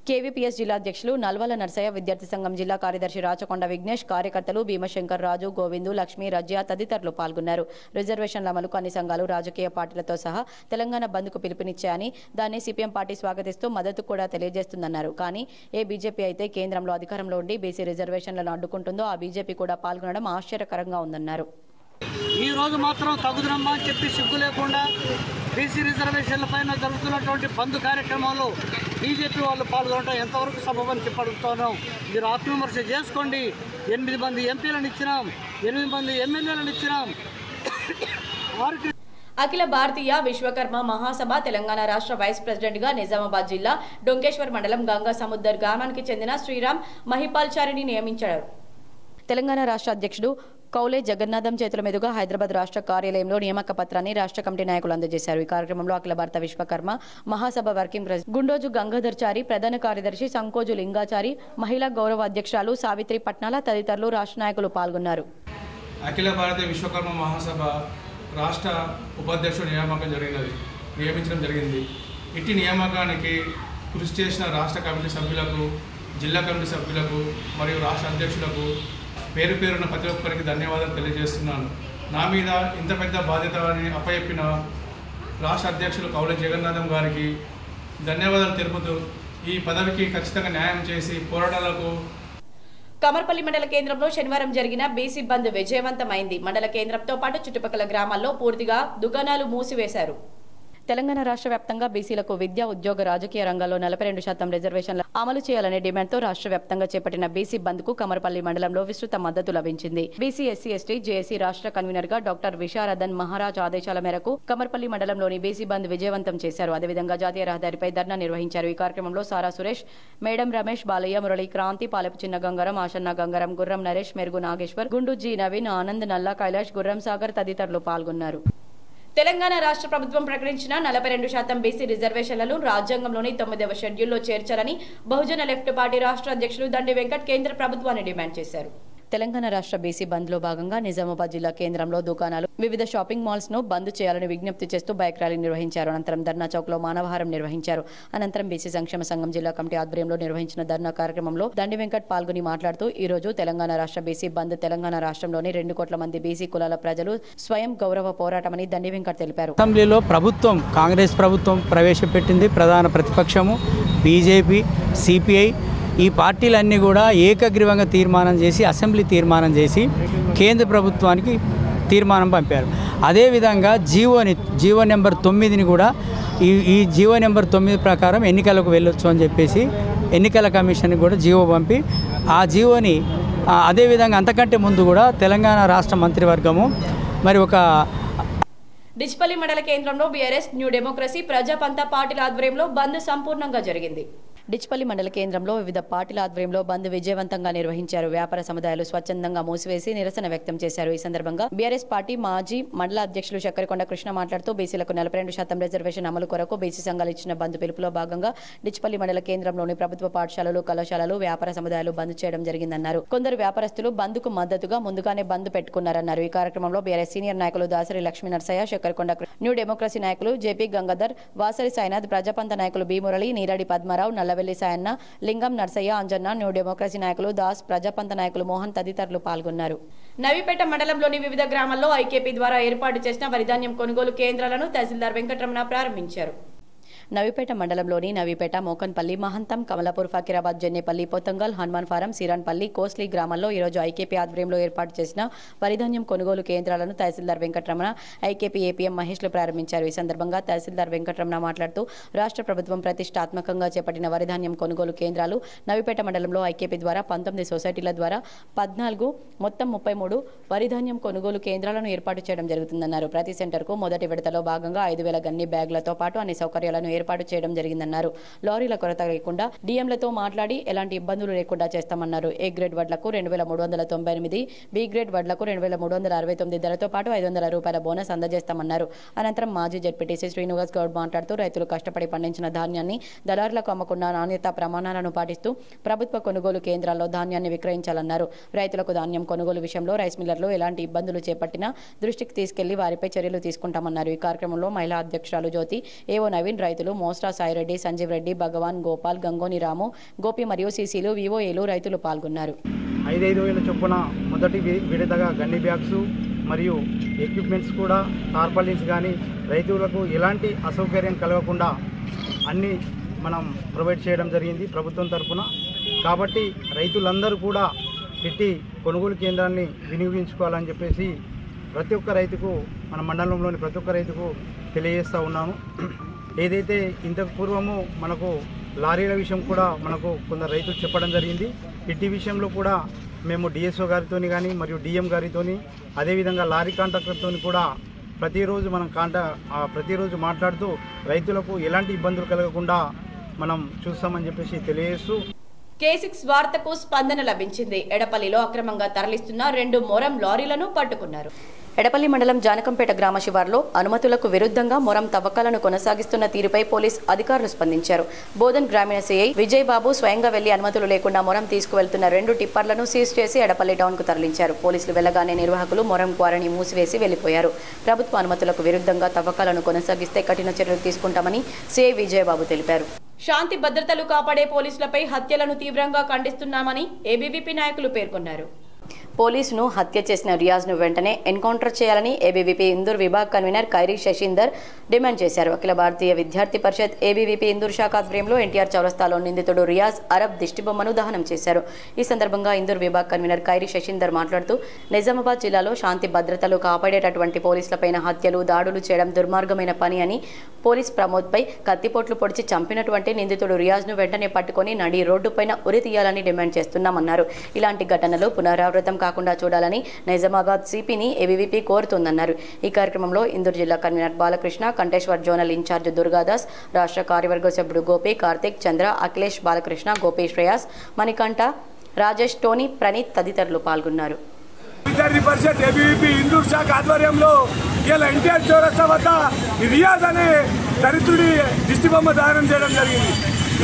Speaker 1: కేవీపీఎస్ జిల్లా అధ్యక్షులు నల్వాల నర్సయ్య, విద్యార్థి సంఘం జిల్లా కార్యదర్శి రాచకొండ విఘ్నేష్, కార్యకర్తలు భీమశంకర్ రాజు, గోవిందు, లక్ష్మి, రజ్యా తదితరులు పాల్గొన్నారు. రిజర్వేషన్ల అమలుకు అన్ని సంఘాలు, రాజకీయ పార్టీలతో సహా తెలంగాణ బంద్కు పిలుపునిచ్చాయని, దాన్ని సిపిఎం పార్టీ స్వాగతిస్తూ మద్దతు కూడా తెలియజేస్తుందన్నారు. కానీ ఏ బీజేపీ అయితే కేంద్రంలో అధికారంలో ఉండి బీసీ రిజర్వేషన్లను అడ్డుకుంటుందో ఆ బీజేపీ కూడా పాల్గొనడం ఆశ్చర్యకరంగా ఉందన్నారు.
Speaker 16: ఈ రోజు మాత్రం తగుదనమ్మా అని చెప్పి సిగ్గు లేకుండా బీసీ రిజర్వేషన్ల పైన జరుగుతున్నటువంటి బంద్ కార్యక్రమాలు బీజేపీ వాళ్ళు పాల్గొనడం ఎంతవరకు సబబని చెప్పడుతున్నాం. మీరు ఆత్మవిమర్శ చేసుకోండి. 8 మంది ఎంపీలను ఇచ్చినాం, 8 మంది ఎమ్మెల్యేలను ఇచ్చినాం.
Speaker 1: అఖిల భారతీయ విశ్వకర్మ మహాసభ తెలంగాణ రాష్ట్ర వైస్ ప్రెసిడెంట్ గా నిజామాబాద్ జిల్లా డొంకేశ్వర్ మండలం గంగా సముద్దర్ గ్రామానికి చెందిన శ్రీరామ్ మహిపాల్చారిని నియమించారు. తెలంగాణ రాష్ట్ర అధ్యక్షుడు కౌలే జగన్నాథం చేతుల మీదుగా హైదరాబాద్ రాష్ట్ర కార్యాలయంలో నియామక పత్రాన్ని రాష్ట్ర కమిటీ నాయకులు అందజేశారు. ఈ కార్యక్రమంలో అఖిల భారత విశ్వకర్మ మహాసభ వర్కింగ్ ప్రెసిడెంట్ గుండోజు గంగాధర్చారి, ప్రధాన కార్యదర్శి సంకోజు లింగాచారి, మహిళా గౌరవ అధ్యక్షురాలు సావిత్రి పట్నాల తదితరులు రాష్ట్ర నాయకులు పాల్గొన్నారు.
Speaker 17: అఖిల భారత విశ్వకర్మ మహాసభ రాష్ట్ర ఉపాధ్యక్షుడు నియమించడం జరిగింది. ఇట్టి నియామకానికి కృషి చేసిన రాష్ట్ర కమిటీ సభ్యులకు, జిల్లా కమిటీ సభ్యులకు మరియు రాష్ట్ర అధ్యక్షులకు పేరు పేరున ప్రతి ఒక్కరికి ధన్యవాదాలు తెలియజేస్తున్నాను. నా మీద ఇంత పెద్ద బాధ్యతని అప్పచెప్పిన రాష్ట్ర అధ్యక్షులు కౌలే జగన్నాథం గారికి ధన్యవాదాలు తెలుపుతూ ఈ పదవికి ఖచ్చితంగా న్యాయం చేసి పోరాటాలకు.
Speaker 1: కమర్పల్లి మండల కేంద్రంలో శనివారం జరిగిన బీసీ బంద్ విజయవంతమైంది. మండల కేంద్రంతో పాటు చుట్టుపక్కల గ్రామాల్లో పూర్తిగా దుకాణాలు మూసివేశారు. తెలంగాణ రాష్ట్ర వ్యాప్తంగా బీసీలకు విద్య, ఉద్యోగ, రాజకీయ రంగాల్లో 42% రిజర్వేషన్లు అమలు చేయాలనే డిమాండ్తో రాష్ట్ర వ్యాప్తంగా చేపట్టిన బీసీ బంద్ కు కమర్పల్లి మండలంలో విస్తృత మద్దతు లభించింది. బీసీ, ఎస్సీ, ఎస్టీ, జేఏసీ రాష్ట్ర కన్వీనర్ గా డాక్టర్ విశారదన్ మహారాజ్ ఆదేశాల మేరకు కమర్పల్లి మండలంలోని బీసీ బంద్ విజయవంతం చేశారు. అదేవిధంగా జాతీయ రహదారిపై ధర్నా నిర్వహించారు. ఈ కార్యక్రమంలో సారా సురేష్, మేడం రమేష్, బాలయ్య, మురళి, క్రాంతి, పాలపు చిన్న గంగారం, ఆశన్న గంగారం, గుర్రం నరేష్, మెరుగు నాగేశ్వర్, గుండు జీ నవీన్, ఆనంద్, నల్లా కైలాష్, గుర్రం సాగర్ తదితరులు పాల్గొన్నారు. తెలంగాణ రాష్ట్ర ప్రభుత్వం ప్రకటించిన 42% బీసీ రిజర్వేషన్లను రాజ్యాంగంలోని 9వ షెడ్యూల్లో చేర్చాలని బహుజన లెఫ్ట్ పార్టీ రాష్ట్ర అధ్యక్షులు దండి వెంకట్ కేంద్ర ప్రభుత్వాన్ని డిమాండ్ చేశారు. తెలంగాణ రాష్ట్ర బీసీ బంద్ లో భాగంగా నిజామాబాద్ జిల్లా కేంద్రంలో దుకాణాలు, వివిధ షాపింగ్ మాల్స్ ను బంద్ చేయాలని విజ్ఞప్తి చేస్తూ బైక్ ర్యాలీ నిర్వహించారు. అనంతరం ధర్నా చౌక్ లో మానవహారం నిర్వహించారు. అనంతరం బీసీ సంక్షేమ సంఘం జిల్లా కమిటీ ఆధ్వర్యంలో నిర్వహించిన ధర్నా కార్యక్రమంలో దండి వెంకట్ పాల్గొని మాట్లాడుతూ ఈ రోజు తెలంగాణ రాష్ట్ర బీసీ బంద్ తెలంగాణ రాష్ట్రంలోని 2 కోట్ల మంది బీసీ కులాల ప్రజలు స్వయం గౌరవ పోరాటమని దండి వెంకట్ తెలిపారు.
Speaker 18: అసెంబ్లీలో ప్రభుత్వం, కాంగ్రెస్ ప్రభుత్వం ప్రవేశపెట్టింది. ప్రధాన ప్రతిపక్షము బీజేపీ, సిపిఐ ఈ పార్టీలన్నీ కూడా ఏకగ్రీవంగా తీర్మానం చేసి, అసెంబ్లీ తీర్మానం చేసి కేంద్ర ప్రభుత్వానికి తీర్మానం పంపారు. అదేవిధంగా జీవో నెంబర్ 9ని కూడా ఈ జీవో నెంబర్ 9 ప్రకారం ఎన్నికలకు వెళ్ళొచ్చు అని చెప్పేసి ఎన్నికల కమిషన్కి కూడా జీవో పంపి ఆ జీవోని అదేవిధంగా అంతకంటే ముందు కూడా తెలంగాణ రాష్ట్ర మంత్రివర్గము మరి ఒక
Speaker 1: డిచ్పల్లి మండల కేంద్రంలో బీఆర్ఎస్, న్యూ డెమోక్రసీ, ప్రజాపంతా పార్టీల ఆధ్వర్యంలో బంద్ సంపూర్ణంగా జరిగింది. డిచ్పల్లి మండల కేంద్రంలో వివిధ పార్టీల ఆధ్వర్యంలో బంద్ విజయవంతంగా నిర్వహించారు. వ్యాపార సముదాయాలు స్వచ్ఛందంగా మూసివేసి నిరసన వ్యక్తం చేశారు. ఈ సందర్భంగా బీఆర్ఎస్ పార్టీ మాజీ మండల అధ్యక్షులు చక్కెరకొండ కృష్ణ మాట్లాడుతూ బీసీలకు 42% రిజర్వేషన్ అమలు కొరకు బీసీ సంఘాలు ఇచ్చిన బంద్ పిలుపులో భాగంగా డిచ్పల్లి మండల కేంద్రంలోని ప్రభుత్వ పాఠశాలలు, కళాశాలలు, వ్యాపార సముదాయాలు బంద్ చేయడం జరిగిందన్నారు. కొందరు వ్యాపారస్తులు బంద్ కు మద్దతుగా ముందుగానే బంద్ పెట్టుకున్నారన్నారు. ఈ కార్యక్రమంలో బీఆర్ఎస్ సీనియర్ నాయకులు దాసరి లక్ష్మీ నరసయ్య, చక్కెరకొండ, న్యూ డెమోక్రసీ నాయకులు జేపీ గంగాధర్, వాసరి సాయినాథ్, ప్రజాపంత నాయకులు బి మురళి, నీరాడి పద్మారావు, నల్లవెల్లి సాయన్న, లింగం నర్సయ్య, అంజన్న, న్యూ డెమోక్రసీ నాయకులు దాస్, ప్రజాపంత నాయకులు మోహన్ తదితరులు పాల్గొన్నారు. నవీపేట మండలంలోని వివిధ గ్రామాల్లో ఐకేపీ ద్వారా ఏర్పాటు చేసిన వరిధాన్యం కొనుగోలు కేంద్రాలను తహసీల్దార్ వెంకటరమణ ప్రారంభించారు. నవీపేట మండలంలోని నవీపేట, మోకన్పల్లి, మహంతం, కమలాపూర్, ఫకీరాబాద్, జెన్నేపల్లి, పొత్తంగల్, హనుమాన్ ఫారం, సీరాన్పల్లి, కోస్లీ గ్రామాల్లో ఈరోజు ఐకేపీ ఆధ్వర్యంలో ఏర్పాటు చేసిన వరిధాన్యం కొనుగోలు కేంద్రాలను తహసీల్దార్ వెంకటరమణ, ఐకేపీ ఏపీఎం మహేష్లు ప్రారంభించారు. ఈ సందర్భంగా తహసీల్దార్ వెంకటరమణ మాట్లాడుతూ రాష్ట్ర ప్రభుత్వం ప్రతిష్టాత్మకంగా చేపట్టిన వరిధాన్యం కొనుగోలు కేంద్రాలు నవీపేట మండలంలో ఐకేపీ ద్వారా 19 సొసైటీల ద్వారా 14 మొత్తం 33 వరిధాన్యం కొనుగోలు కేంద్రాలను ఏర్పాటు చేయడం జరుగుతుందన్నారు. ప్రతి సెంటర్కు మొదటి విడతలో భాగంగా 5,000 గన్ని బ్యాగులతో పాటు అన్ని సౌకర్యాలను ఏర్పాటు చేయడం జరిగిందన్నారు. లారీల కొరత లేకుండా డిఎంలతో మాట్లాడి ఎలాంటి ఇబ్బందులు లేకుండా చేస్తామన్నారు. ఏ గ్రేడ్ వడ్లకు 2,398, బి గ్రేడ్ వడ్లకు 2,369 ధరతో పాటు 500 రూపాయల బోనస్ అందజేస్తామన్నారు. అనంతరం మాజీ జెడ్పీటీసీ శ్రీనివాస్ గౌడ్ మాట్లాడుతూ రైతులు కష్టపడి పండించిన ధాన్యాన్ని దళారులకు అమ్మకుండా నాణ్యత ప్రమాణాలను పాటిస్తూ ప్రభుత్వ కొనుగోలు కేంద్రాల్లో ధాన్యాన్ని విక్రయించాలన్నారు. రైతులకు ధాన్యం కొనుగోలు విషయంలో రైస్ మిల్లర్లు ఎలాంటి ఇబ్బందులు చేపట్టినా దృష్టికి తీసుకెళ్లి వారిపై చర్యలు తీసుకుంటామన్నారు. ఈ కార్యక్రమంలో మహిళా అధ్యక్షురాలు జ్యోతి, ఏవో నవీన్, రైతులు మోస్టా సాయిరెడ్డి, సంజీవ్ రెడ్డి, భగవాన్, గోపాల్, గంగోని రాము, గోపి మరియు సీసీలు, వివోఏలు రైతులు పాల్గొన్నారు.
Speaker 19: 5,000 చొప్పున మొదటి విడతగా గన్ని బ్యాగ్స్ మరియు ఎక్విప్మెంట్స్ కూడా టార్పాలిన్స్ కానీ రైతులకు ఎలాంటి అసౌకర్యం కలగకుండా అన్నీ మనం ప్రొవైడ్ చేయడం జరిగింది ప్రభుత్వం తరఫున. కాబట్టి రైతులందరూ కూడా పెట్టి కొనుగోలు కేంద్రాన్ని వినియోగించుకోవాలని చెప్పేసి ప్రతి ఒక్క రైతుకు, మన మండలంలోని ప్రతి ఒక్క రైతుకు తెలియజేస్తూ ఉన్నాము. ఏదైతే ఇంతకు పూర్వము మనకు లారీల విషయం కూడా మనకు కొందరు రైతులు చెప్పడం జరిగింది. ఇట్టి విషయంలో కూడా మేము డిఎస్ఓ గారితో కానీ మరియు డిఎం గారితో అదేవిధంగా లారీ కాంట్రాక్టర్తో కూడా ప్రతిరోజు మాట్లాడుతూ రైతులకు ఎలాంటి ఇబ్బందులు కలగకుండా మనం చూస్తామని చెప్పేసి తెలియజేస్తూ
Speaker 1: K6 వార్తకు స్పందన లభించింది. ఎడపల్లిలో అక్రమంగా తరలిస్తున్న 2 మొరం లారీలను పట్టుకున్నారు. ఎడపల్లి మండలం జానకంపేట గ్రామ శివార్లో అనుమతులకు విరుద్ధంగా మొరం తవ్వకాలను కొనసాగిస్తున్న తీరుపై పోలీస్ అధికారులు స్పందించారు. బోధన్ గ్రామీణ సిఐ విజయ్ బాబు స్వయంగా వెళ్లి అనుమతులు లేకుండా మొరం తీసుకువెళ్తున్న 2 టిప్పర్లను సీజ్ చేసి ఎడపల్లి టౌన్ కు తరలించారు. పోలీసులు వెళ్లగానే నిర్వాహకులు మొరం క్వారీని మూసివేసి వెళ్లిపోయారు. ప్రభుత్వ అనుమతులకు విరుద్ధంగా తవ్వకాలను కొనసాగిస్తే కఠిన చర్యలు తీసుకుంటామని సిఐ విజయ్ బాబు తెలిపారు. శాంతి భద్రతలు కాపాడే పోలీసులపై హత్యలను తీవ్రంగా ఖండిస్తున్నామని ఏబీవీపీ నాయకులు పేర్కొన్నారు. పోలీసును హత్య చేసిన రియాజ్ను వెంటనే ఎన్కౌంటర్ చేయాలని ఏబీవీపీ ఇందూర్ విభాగ్ కన్వీనర్ ఖైరీ శశీందర్ డిమాండ్ చేశారు. అఖిల భారతీయ విద్యార్థి పరిషత్ ఏబీవీపీ ఇందూర్ శాఖ ఆధ్వర్యంలో ఎన్టీఆర్ చౌరస్తాలో నిందితుడు రియాజ్ అరబ్ దిష్టిబొమ్మను దహనం చేశారు. ఈ సందర్భంగా ఇందూర్ విభాగ్ కన్వీనర్ ఖైరీ శశీందర్ మాట్లాడుతూ నిజామాబాద్ జిల్లాలో శాంతి భద్రతలు కాపాడేటటువంటి పోలీసులపైన హత్యలు దాడులు చేయడం దుర్మార్గమైన పని అని, పోలీస్ ప్రమోద్పై కత్తిపోట్లు పొడిచి చంపినటువంటి నిందితుడు రియాజ్ను వెంటనే పట్టుకుని నడి రోడ్డుపైన ఉరి తీయాలని డిమాండ్ చేస్తున్నామన్నారు. ఇలాంటి ఘటనలు పునరావృతం కాకుండా చూడాలని నిజామాబాద్ సిపిని ఏబీవీపీ కోరుతుందన్నారు. ఈ కార్యక్రమంలో ఇందూర్ జిల్లా convener Balakrishna, Kanteshwar zonal in charge Durgadas, రాష్ట్ర కార్యవర్గ సభ్యుడు గోపి, కార్తిక్, చంద్ర, అఖిలేష్, బాలకృష్ణ, గోపి, శ్రేయాస్, మణికంఠ, రాజేష్, టోనీ, ప్రణీత్ తదితరులు పాల్గొన్నారు.
Speaker 20: విద్యార్థి పరిషత్ ఏబీవీపీ ఇందూర్ శాఖ ఆధ్వర్యంలో ఇలా ఎన్టీఆర్ చౌరస్తా వద్ద రియాజ్ అనే దరిద్రుడి దిష్టిబొమ్మ దహనం చేయడం జరిగింది.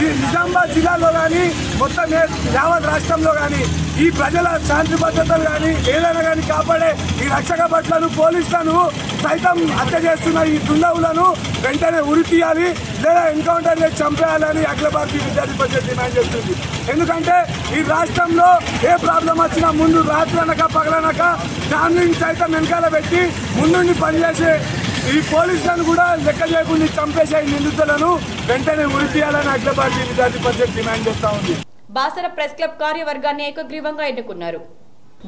Speaker 20: ఈ నిజామాబాద్ జిల్లాలో కానీ మొత్తం యావత్ రాష్ట్రంలో కానీ ఈ ప్రజల శాంతి భద్రతలు కానీ ఏదైనా కానీ కాపాడే ఈ రక్షక భటులను, పోలీసులను సైతం హత్య చేస్తున్న ఈ దుండగులను వెంటనే ఉరి తీయాలి లేదా ఎన్కౌంటర్ చేసి చంపేయాలని అఖిల భారతీయ విద్యార్థి పరిషత్ డిమాండ్ చేస్తుంది. ఎందుకంటే ఈ రాష్ట్రంలో ఏ ప్రాబ్లం వచ్చినా ముందు రాత్రి అనక పగలనక ఫ్యామిలీని సైతం వెనకాల పెట్టి ముందుండి పనిచేసే ఈ పోలీసులను కూడా లెక్క చేయకుండా చంపేసే నిందితులను వెంటనే ఉరి తీయాలని అఖిల భారతీయ విద్యార్థి పరిషత్ డిమాండ్ చేస్తా ఉంది.
Speaker 1: బాసర ప్రెస్ క్లబ్ కార్యవర్గాన్ని ఏకగ్రీవంగా ఎన్నుకున్నారు.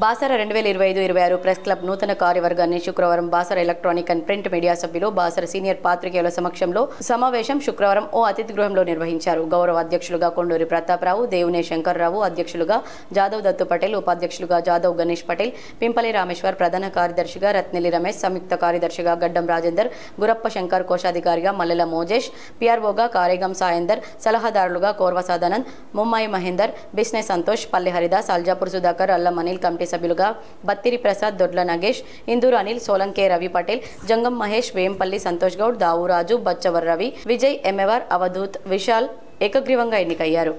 Speaker 1: బాసర 2025-26 ప్రెస్ క్లబ్ నూతన కార్యవర్గాన్ని శుక్రవారం Basara electronic and print media సభ్యులు, బాసర సీనియర్ పాత్రికేయుల సమక్షంలో సమావేశం శుక్రవారం ఓ అతిథి గృహంలో నిర్వహించారు. గౌరవ అధ్యక్షులుగా కొండూరి ప్రతాపరావు, దేవునే శంకర్రావు, అధ్యక్షులుగా జాదవ్ దత్తు పటేల్, ఉపాధ్యక్షులుగా జాదవ్ గణేష్ పటేల్, పింపలి రామేశ్వర్, ప్రధాన కార్యదర్శిగా రత్నెల్లి రమేష్, సంయుక్త కార్యదర్శిగా గడ్డం రాజేందర్, గురప్ప శంకర్, కోశాధికారిగా మల్లెల మోజేష్, పిఆర్ఓగా కారేగం సాయందర్, సలహాదారులుగా కోర్వ సదానంద్, ముమ్మాయి మహేందర్, బిస్నే సంతోష్, పల్లె హరిదాస్, అల్జాపూర్ సుధాకర్, అల్లం అనిల్, కమిటీ సభ్యులుగా బత్తిరి ప్రసాద్, దొడ్ల నగేష్, ఇందూరు అనిల్, సోలంకే రవి పటేల్, జంగం మహేష్, వేంపల్లి సంతోష్ గౌడ్, దావురాజు, బచ్చవర్ రవి, విజయ్, ఎంఎవర్, అవధూత్, విశాల్ ఏకగ్రీవంగా ఎన్నికయ్యారు.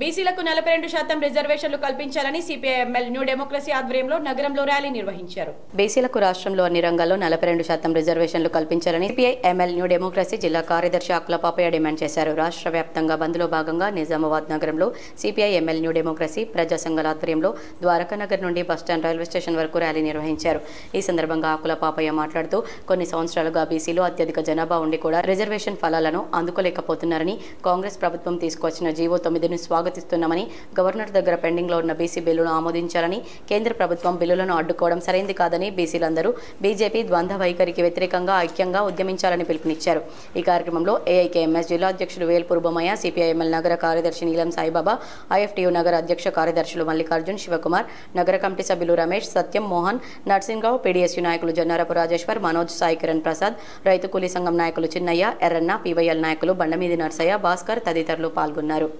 Speaker 1: బీసీలకు 42% రిజర్వేషన్లు కల్పించాలని సిపిఐ-ఎంఎల్ న్యూ డెమోక్రసీ ఆధ్వర్యంలో నగరంలో ర్యాలీ నిర్వహించారు. బీసీలకు రాష్ట్రంలో అన్ని రంగాల్లో 42% రిజర్వేషన్లు కల్పించాలని సిపిఐ-ఎంఎల్ న్యూ డెమోక్రసీ జిల్లా కార్యదర్శి ఆకుల పాపయ్య డిమాండ్ చేశారు. రాష్ట్ర వ్యాప్తంగా బంద్లో భాగంగా నిజామాబాద్ నగరంలో సిపిఐ-ఎంఎల్ న్యూ డెమోక్రసీ ప్రజా సంఘాల ఆధ్వర్యంలో ద్వారకానగర్ నుండి బస్టాండ్, రైల్వే స్టేషన్ వరకు ర్యాలీ నిర్వహించారు. ఈ సందర్భంగా ఆకుల పాపయ్య మాట్లాడుతూ కొన్ని సంవత్సరాలుగా బీసీలో అత్యధిక జనాభా ఉండి కూడా రిజర్వేషన్ ఫలాలను అందుకోలేకపోతున్నారని, కాంగ్రెస్ ప్రభుత్వం తీసుకొచ్చిన జీవో 9ను స్వాగతిస్తున్నామని, గవర్నర్ దగ్గర పెండింగ్ లో ఉన్న బీసీ బిల్లును ఆమోదించాలని, కేంద్ర ప్రభుత్వం బిల్లులను అడ్డుకోవడం సరైంది కాదని, బీసీలందరూ బీజేపీ ద్వంద్వ వైఖరికి వ్యతిరేకంగా ఐక్యంగా ఉద్యమించాలని పిలుపునిచ్చారు. ఈ కార్యక్రమంలో ఏఐకేఎంఎస్ జిల్లా అధ్యక్షుడు వేల్పూరు బొమ్మయ్య, సిపిఐఎంఎల్ నగర కార్యదర్శి నీలం సాయిబాబా, ఐఎఫ్టీయూ నగర అధ్యక్ష కార్యదర్శులు మల్లికార్జున్, శివకుమార్, నగర కమిటీ సభ్యులు రమేష్, సత్యం, మోహన్, నర్సింగ్రావు, పీడీఎస్యూ నాయకులు జన్నారపు రాజేశ్వర్, మనోజ్, సాయి కిరణ్ ప్రసాద్, రైతు కూలీ సంఘం నాయకులు చిన్నయ్య, ఎర్రన్న, పీవైఎల్ నాయకులు బండమీది నర్సయ్య, భాస్కర్ తదితరులు పాల్గొన్నారు.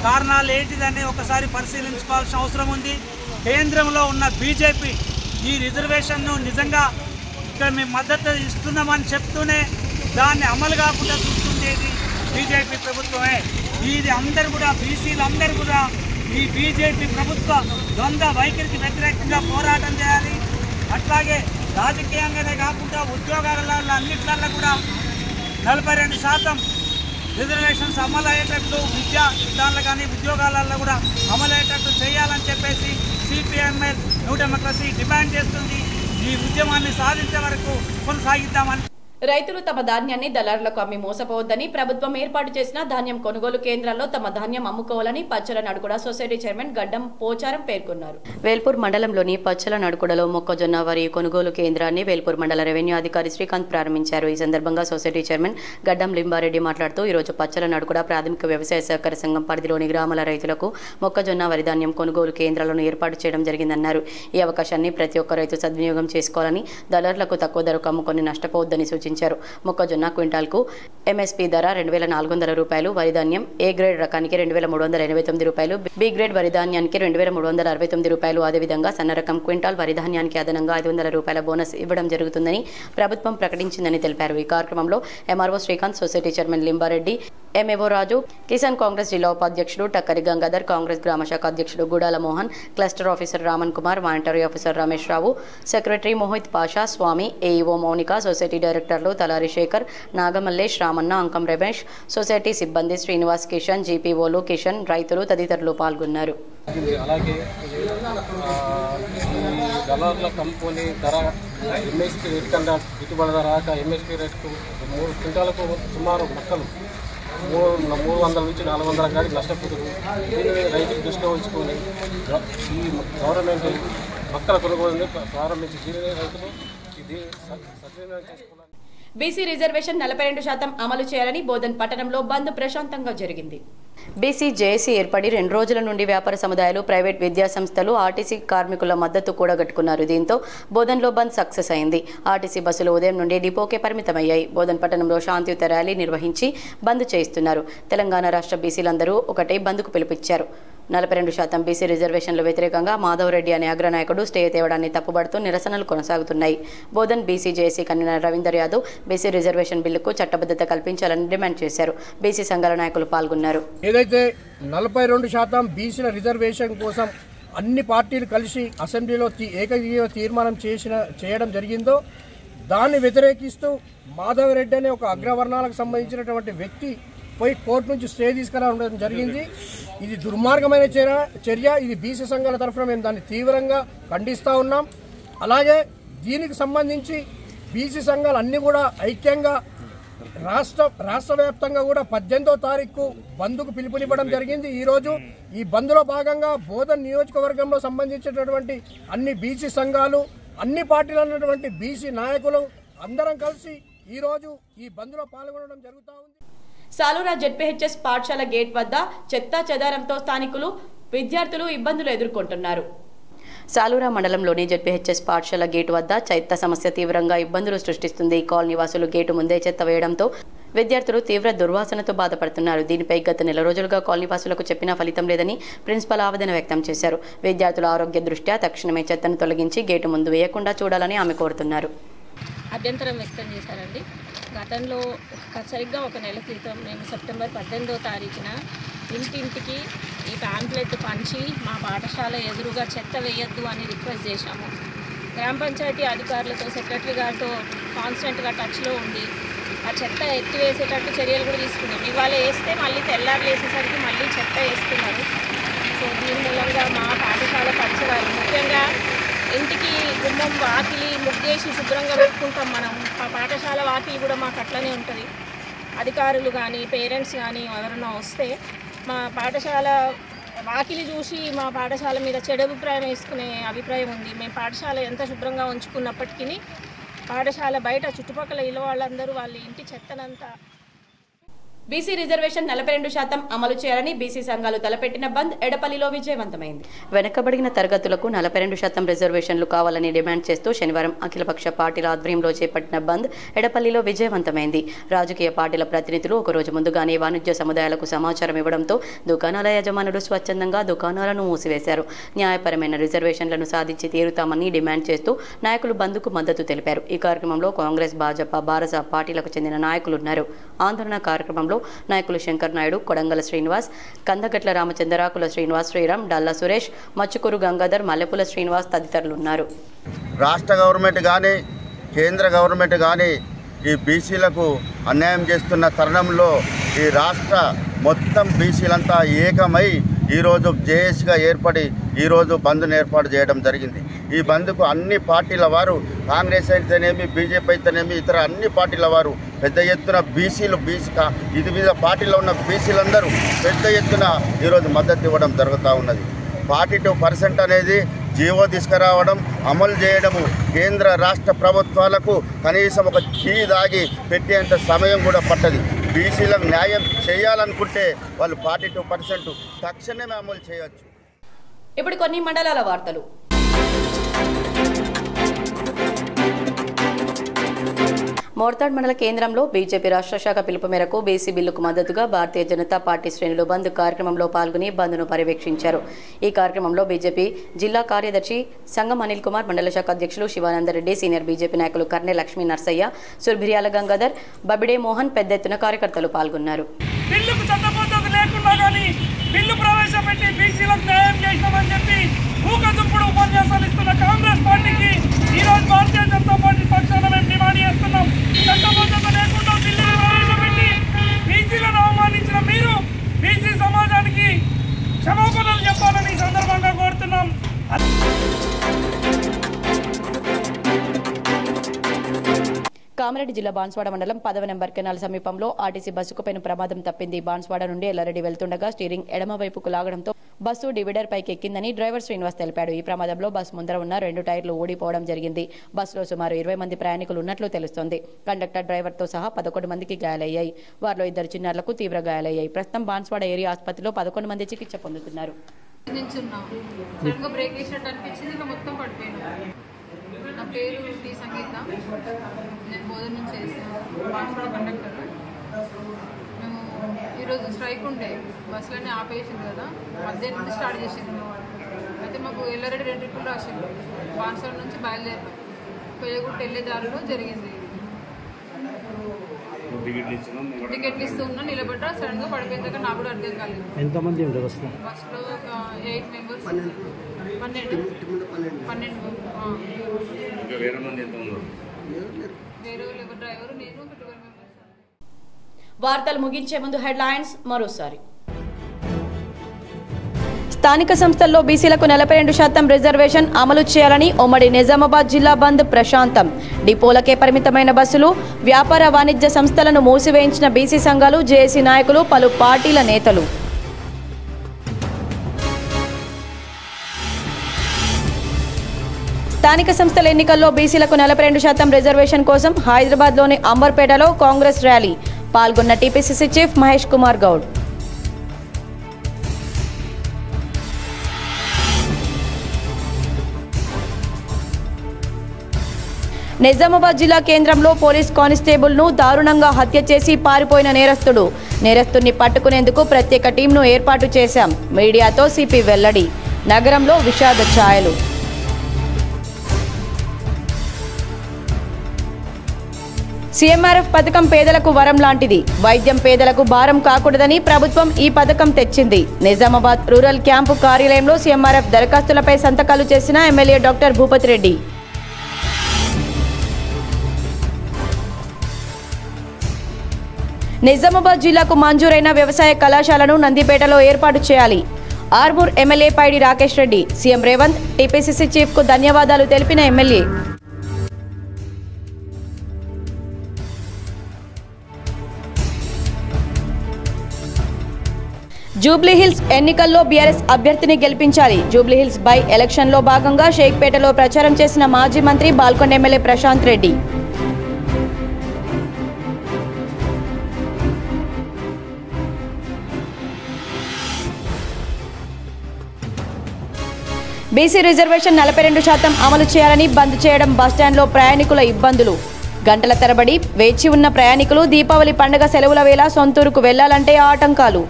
Speaker 16: కారణాలు ఏంటిదని ఒకసారి పరిశీలించుకోవాల్సిన అవసరం ఉంది. కేంద్రంలో ఉన్న బీజేపీ ఈ రిజర్వేషన్ను నిజంగా ఇక్కడ మేము మద్దతు ఇస్తున్నామని చెప్తూనే దాన్ని అమలు కాకుండా చూస్తుండేది బీజేపీ ప్రభుత్వమే. ఇది అందరూ కూడా బీసీలందరూ కూడా ఈ బీజేపీ ప్రభుత్వ ద్వంద్వ వైఖరికి వ్యతిరేకంగా పోరాటం చేయాలి. అట్లాగే రాజకీయంగానే కాకుండా ఉద్యోగాలలో అన్నిట్లలో కూడా 42% రిజర్వేషన్స్ అమలు అయ్యేటట్లు, విద్యా విధానాలు కానీ ఉద్యోగాలలో కూడా అమలు అయ్యేటట్లు చేయాలని చెప్పేసి సిపిఐఎంఎల్ న్యూ డెమోక్రసీ డిమాండ్ చేస్తుంది. ఈ ఉద్యమాన్ని సాధించే వరకు కొనసాగిద్దామని
Speaker 1: రైతులు తమ ధాన్యాన్ని దళారులకు అమ్మి మోసపోవద్దని ప్రభుత్వం ఏర్పాటు చేసిన ధాన్యం కొనుగోలు కేంద్రాల్లో తమ ధాన్యం అమ్ముకోవాలని పచ్చల నడుకుడ సొసైటీ చైర్మన్ గడ్డం పోచారం పేర్కొన్నారు. వేల్పూర్ మండలంలోని పచ్చల నడుకుడలో మొక్కజొన్న వరి కొనుగోలు కేంద్రాన్ని వేల్పూర్ మండల రెవెన్యూ అధికారి శ్రీకాంత్ ప్రారంభించారు. ఈ సందర్భంగా సొసైటీ చైర్మన్ గడ్డం లింబారెడ్డి మాట్లాడుతూ ఈరోజు పచ్చల నడుకుడ ప్రాథమిక వ్యవసాయ సహకార సంఘం పరిధిలోని గ్రామాల రైతులకు మొక్కజొన్న వరి ధాన్యం కొనుగోలు కేంద్రాలను ఏర్పాటు చేయడం జరిగిందన్నారు. ఈ అవకాశాన్ని ప్రతి ఒక్క రైతు సద్వినియోగం చేసుకోవాలని, దళారులకు తక్కువ ధరకు అమ్ముకొని నష్టపోవద్దని సూచించారు. మొక్కజొన్న క్వింటాల్కు ఎంఎస్పీ ధర 2,400 రూపాయలు, వరి ధాన్యం ఏ గ్రేడ్ రకానికి 2,389 రూపాయలు, బి గ్రేడ్ వరి ధాన్యానికి 2,369 రూపాయలు. అదేవిధంగా సన్న రకం క్వింటాల్ వరి ధాన్యానికి అదనంగా 500 రూపాయల బోనస్ ఇవ్వడం జరుగుతుందని ప్రభుత్వం ప్రకటించిందని తెలిపారు. ఈ కార్యక్రమంలో MRO Srikanth, society chairman Limbareddy, MAO Raju, Kisan Congress జిల్లా ఉపాధ్యక్షుడు టక్కరి గంగాధర్, కాంగ్రెస్ గ్రామ శాఖ అధ్యక్షుడు Gudala Mohan, cluster officer Raman Kumar, monitory officer Ramesh Rao, secretary Mohit Pasha, Swamy, AEO Mounika, society డైరెక్టర్లు తలారి శేఖర్, నాగమల్లేష్, రామన్న, అంకం రమేష్, సొసైటీ సిబ్బంది శ్రీనివాస్, కిషన్, జీపీఓలు కిషన్, రైతులు తదితరులు పాల్గొన్నారు.
Speaker 21: అలాగే దళారుల కంపెనీ ధర ఎంఎస్పీ రేట్ కన్నా గిట్టుబడి ధర రాక ఎంఎస్పీ రేటుకు 3 క్వింటాలకు సుమారు మొక్కలు 300 నుంచి 400 కాడికి నష్టపోతుంది. దీన్ని రైతులు దృష్టిలో ఉంచుకొని ఈ గవర్నమెంట్ మొక్కల కొనుగోలుని ప్రారంభించి దీనిని రైతులు ఇది సద్వినియోగం చేసుకోవాలి.
Speaker 1: బీసీ రిజర్వేషన్ 42% అమలు చేయాలని బోధన్ పట్టణంలో బంద్ ప్రశాంతంగా జరిగింది. బీసీ జేఏసీ ఏర్పడి 2 రోజుల నుండి వ్యాపార సముదాయాలు, ప్రైవేట్ విద్యా సంస్థలు, ఆర్టీసీ కార్మికుల మద్దతు కూడగట్టుకున్నారు. దీంతో బోధన్లో బంద్ సక్సెస్ అయింది. ఆర్టీసీ బస్సులు ఉదయం నుండి డిపోకే పరిమితమయ్యాయి. బోధన్ పట్టణంలో శాంతియుత ర్యాలీ నిర్వహించి బంద్ చేయిస్తున్నారు. తెలంగాణ రాష్ట్ర బీసీలందరూ ఒకటే బంద్కు పిలుపిచ్చారు. 42% బీసీ రిజర్వేషన్లు వ్యతిరేకంగా మాధవరెడ్డి అనే అగ్రనాయకుడు స్టే తేవడాన్ని తప్పుబడుతూ నిరసనలు కొనసాగుతున్నాయి. Bodhan BC JAC convener Ravinder Yadav BC reservation బిల్లుకు చట్టబద్ధత కల్పించాలని డిమాండ్ చేశారు. బీసీ సంఘాల నాయకులు పాల్గొన్నారు.
Speaker 22: ఏదైతే 42% బీసీల రిజర్వేషన్ కోసం అన్ని పార్టీలు కలిసి అసెంబ్లీలో ఏకగ్రీవ తీర్మానం చేయడం జరిగిందో దాన్ని వ్యతిరేకిస్తూ మాధవరెడ్డి అనే ఒక అగ్రవర్ణాలకు సంబంధించినటువంటి వ్యక్తి పోయి కోర్టు నుంచి స్టే తీసుకురావడం జరిగింది. ఇది దుర్మార్గమైన చర్య. ఇది బీసీ సంఘాల తరఫున మేము దాన్ని తీవ్రంగా ఖండిస్తూ ఉన్నాం. అలాగే దీనికి సంబంధించి బీసీ సంఘాలు అన్నీ కూడా ఐక్యంగా రాష్ట్ర వ్యాప్తంగా కూడా 18వ తారీఖు బంద్కు పిలుపునివ్వడం జరిగింది. ఈరోజు ఈ బంద్లో భాగంగా బోధన్ నియోజకవర్గంలో సంబంధించినటువంటి అన్ని బీసీ సంఘాలు, అన్ని పార్టీలు ఉన్నటువంటి బీసీ నాయకులు అందరం కలిసి ఈరోజు ఈ బంద్లో పాల్గొనడం జరుగుతూ ఉంది.
Speaker 1: సాలూరా జెడ్పీహెచ్ఎస్ పాఠశాల గేట్ వద్ద చెత్తా చెదారంతో స్థానికులు, విద్యార్థులు ఇబ్బందులు ఎదుర్కొంటున్నారు. సాలూరా మండలంలోని జెడ్పీహెచ్ఎస్ పాఠశాల గేటు వద్ద చెత్త సమస్య తీవ్రంగా ఇబ్బందులు సృష్టిస్తుంది. కాలనీ వాసులు గేటు ముందే చెత్త వేయడంతో విద్యార్థులు తీవ్ర దుర్వాసనతో బాధపడుతున్నారు. దీనిపై గత నెల రోజులుగా కాలనీ వాసులకు చెప్పినా ఫలితం లేదని ప్రిన్సిపల్ ఆవేదన వ్యక్తం చేశారు. విద్యార్థుల ఆరోగ్య దృష్ట్యా తక్షణమే చెత్తను తొలగించి గేటు ముందు వేయకుండా చూడాలని ఆమె కోరుతున్నారు.
Speaker 23: అభ్యంతరం వ్యక్తం చేశారండి. గతంలో సరిగ్గా ఒక నెల క్రితం మేము సెప్టెంబర్ 18వ తారీఖున ఇంటింటికి ఈ ప్యాంప్లెట్ పంచి మా పాఠశాల ఎదురుగా చెత్త వేయొద్దు అని రిక్వెస్ట్ చేశాము. గ్రామ పంచాయతీ అధికారులతో, సెక్రటరీ గారితో కాన్స్టెంట్గా టచ్లో ఉండి ఆ చెత్త ఎత్తివేసేటట్టు చర్యలు కూడా తీసుకున్నాం. ఇవాళ వేస్తే మళ్ళీ తెల్లారు వేసేసరికి మళ్ళీ చెత్త వేస్తున్నారు. సో దీని మూలంగా మా పాఠశాల పరిసరాలు, ముఖ్యంగా ఇంటికి గుమ్మం వాకిలి ముగ్గేసి శుభ్రంగా పెట్టుకుంటాం మనం. ఆ పాఠశాల వాకిలి కూడా మాకు అట్లనే ఉంటుంది. అధికారులు కానీ పేరెంట్స్ కానీ ఎవరైనా వస్తే మా పాఠశాల వాకిలి చూసి మా పాఠశాల మీద చెడు అభిప్రాయం వేసుకునే అభిప్రాయం ఉంది. మేము పాఠశాల ఎంత శుభ్రంగా ఉంచుకున్నప్పటికీ పాఠశాల బయట చుట్టుపక్కల ఇళ్ళ వాళ్ళందరూ వాళ్ళ ఇంటి చెత్తనంతా.
Speaker 1: బీసీ రిజర్వేషన్ 42% అమలు చేయాలని బీసీ సంఘాలు తలపెట్టిన బంద్ ఎడపల్లిలో విజయవంతమైంది. వెనుకబడిన తరగతులకు 42% రిజర్వేషన్లు కావాలని డిమాండ్ చేస్తూ శనివారం అఖిలపక్ష పార్టీల ఆధ్వర్యంలో చేపట్టిన బంద్ ఎడపల్లిలో విజయవంతమైంది. రాజకీయ పార్టీల ప్రతినిధులు ఒకరోజు ముందుగానే వాణిజ్య సముదాయాలకు సమాచారం ఇవ్వడంతో దుకాణాల యజమానులు స్వచ్ఛందంగా దుకాణాలను మూసివేశారు. న్యాయపరమైన రిజర్వేషన్లను సాధించి తీరుతామని డిమాండ్ చేస్తూ నాయకులు బంద్కు మద్దతు తెలిపారు. ఈ కార్యక్రమంలో కాంగ్రెస్, భాజపా, భారత పార్టీలకు చెందిన నాయకులున్నారు. ఆందోళన కార్యక్రమంలో నాయకులు శంకర్ నాయుడు, కొడంగల శ్రీనివాస్, కందగట్ల రామచంద్రాకుల శ్రీనివాస్, శ్రీరామ్, డల్లా సురేష్, మచ్చుకూరు గంగాధర్, మల్లెపుల శ్రీనివాస్ తదితరులున్నారు.
Speaker 24: రాష్ట్ర గవర్నమెంట్ కానీ కేంద్ర గవర్నమెంట్ కానీ ఈ బీసీలకు అన్యాయం చేస్తున్న తరుణంలో ఈ రాష్ట్ర మొత్తం బీసీలంతా ఏకమై ఈరోజు జేఏసీగా ఏర్పడి ఈరోజు బంద్ను ఏర్పాటు చేయడం జరిగింది. ఈ బంద్కు అన్ని పార్టీల వారు, కాంగ్రెస్ అయితేనేమి, బీజేపీ అయితేనేమి, ఇతర అన్ని పార్టీల వారు పెద్ద ఎత్తున బీసీలు ఇది మీద పార్టీలో ఉన్న బీసీలందరూ పెద్ద ఎత్తున ఈరోజు మద్దతు ఇవ్వడం జరుగుతూ ఉన్నది. 42% అనేది జీవో తీసుకురావడం, అమలు చేయడము కేంద్ర రాష్ట్ర ప్రభుత్వాలకు కనీసం ఒక టీ దాగి పెట్టేంత సమయం కూడా పట్టది. బీసీలకు న్యాయం చేయాలనుకుంటే వాళ్ళు 42% తక్షణమే అమలు చేయవచ్చు.
Speaker 1: ఇప్పుడు కొన్ని మండలాల వార్తలు. మోర్తాడ్ మండల కేంద్రంలో బీజేపీ రాష్ట్ర శాఖ పిలుపు మేరకు బీసీ బిల్లుకు మద్దతుగా భారతీయ జనతా పార్టీ శ్రేణులు బంద్ కార్యక్రమంలో పాల్గొని బంద్ను పర్యవేక్షించారు. ఈ కార్యక్రమంలో బీజేపీ జిల్లా కార్యదర్శి సంగం అనిల్ కుమార్, మండల శాఖ అధ్యక్షులు శివానందరెడ్డి, సీనియర్ బీజేపీ నాయకులు కర్నె లక్ష్మీ నర్సయ్య, సుర్భిర్యాల గంగాధర్, బబిడే మోహన్ పెద్ద ఎత్తున కార్యకర్తలు పాల్గొన్నారు.
Speaker 2: బిల్లు ప్రవేశపెట్టి బీసీలకు న్యాయం చేసినామని చెప్పి ఊకదుప్పుడు ఉపన్యాసాలు ఇస్తున్న కాంగ్రెస్ పార్టీకి ఈరోజు భారతీయ జనతా పార్టీ పక్షాన మేము డిమాండ్ చేస్తున్నాం. చట్టబద్ధత లేకుండా బిల్లును ప్రవేశపెట్టి బీసీలను అవమానించిన మీరు బీసీ సమాజానికి క్షమాపణలు చెప్పాలని ఈ సందర్భంగా కోరుతున్నాం.
Speaker 1: కామారెడ్డి జిల్లా బాన్స్వాడ మండలం 10వ నెంబర్ కెనాల్ సమీపంలో ఆర్టీసీ బస్సుకు పెను ప్రమాదం తప్పింది. బాన్స్వాడ నుండి ఎల్లారెడ్డి వెళ్తుండగా స్టీరింగ్ ఎడమ వైపుకు లాగడంతో బస్సు డివైడర్ పైకి ఎక్కిందని డ్రైవర్ శ్రీనివాస్ తెలిపాడు. ఈ ప్రమాదంలో బస్సు ముందర ఉన్న 2 టైర్లు ఊడిపోవడం జరిగింది. బస్సులో సుమారు 20 మంది ప్రయాణికులు ఉన్నట్లు తెలుస్తోంది. కండక్టర్, డ్రైవర్తో సహా 11 మందికి గాయాలయ్యాయి. వారిలో 2 చిన్నారులకు తీవ్ర గాయాలయ్యాయి. ప్రస్తుతం బాన్స్వాడ ఏరియా ఆసుపత్రిలో 11 మంది చికిత్స పొందుతున్నారు.
Speaker 3: నా పేరు టీ సంగీత, నేను బోధన నుంచి చేస్తాను, బాన్స్వాడ కండక్టర్. మేము ఈరోజు స్ట్రైక్ ఉండే బస్సులన్నీ ఆపేసింది కదా, మధ్యాహ్నం నుండి స్టార్ట్ చేసింది మా వాళ్ళు. అయితే మాకు ఎల్లారెడ్డి 2 ట్రిప్పులు రాసింది. బాన్స్వాడ నుంచి బయలుదేరాం, కొయ్యగుట్ట వెళ్ళే దారిలో జరిగింది. టికెట్లు ఇస్తూ ఉన్నా, నిలబడ్డా, సడన్గా పడిపోయిందాక నాకు కూడా అర్థం కాలేదు.
Speaker 18: ఎంతమంది ఉంటారు
Speaker 3: బస్సులో? 8 మెంబర్స్, 12.
Speaker 1: వార్తలు ముగించే ముందు హెడ్లైన్స్ మరోసారి. స్థానిక సంస్థల్లో బీసీలకు 42% రిజర్వేషన్ అమలు చేయాలని ఉమ్మడి నిజామాబాద్ జిల్లా బంద్ ప్రశాంతం. డిపోలకే పరిమితమైన బస్సులు, వ్యాపార వాణిజ్య సంస్థలను మూసివేయించిన బీసీ సంఘాలు, జేఏసీ నాయకులు, పలు పార్టీల నేతలు. స్థానిక సంస్థల ఎన్నికల్లో బీసీలకు 42% రిజర్వేషన్ కోసం హైదరాబాద్లోని అంబర్పేటలో కాంగ్రెస్ ర్యాలీ. పాల్గొన్న టీపీసీసీ చీఫ్ మహేష్ కుమార్ గౌడ్. నిజామాబాద్ జిల్లా కేంద్రంలో పోలీస్ కానిస్టేబుల్ను దారుణంగా హత్య చేసి పారిపోయిన నేరస్తుడిని పట్టుకునేందుకు ప్రత్యేక టీంను ఏర్పాటు చేశాం. మీడియాతో సిపి వెల్లడి. నగరంలో విషాద ఛాయలు. సీఎంఆర్ఎఫ్ పథకం పేదలకు వరం లాంటిది. వైద్యం పేదలకు భారం కాకూడదని ప్రభుత్వం ఈ పథకం తెచ్చింది. నిజామాబాద్ రూరల్ క్యాంపు కార్యాలయంలో సీఎంఆర్ఎఫ్ దరఖాస్తులపై సంతకాలు చేసిన ఎమ్మెల్యే డాక్టర్ భూపతి రెడ్డి. నిజామాబాద్ జిల్లాకు మంజూరైన వ్యవసాయ కళాశాలను నందిపేటలో ఏర్పాటు చేయాలి. Armoor MLA Paidi Rakesh Reddy. CM Revanth, TPCC చీఫ్కు ధన్యవాదాలు తెలిపిన ఎమ్మెల్యే. జూబ్లీహిల్స్ ఎన్నికల్లో బీఆర్ఎస్ అభ్యర్థిని గెలిపించాలి. జూబ్లీహిల్స్ బై ఎలక్షన్లో భాగంగా షేక్పేటలో ప్రచారం చేసిన మాజీ మంత్రి Balkonda MLA Prashant Reddy. BC reservation 42% అమలు చేయాలని బంద్ చేయడం, బస్టాండ్లో ప్రయాణికుల ఇబ్బందులు. గంటల తరబడి వేచి ఉన్న ప్రయాణికులు దీపావళి పండుగ సెలవుల వేళ సొంతూరుకు వెళ్లాలంటే ఆటంకాలు.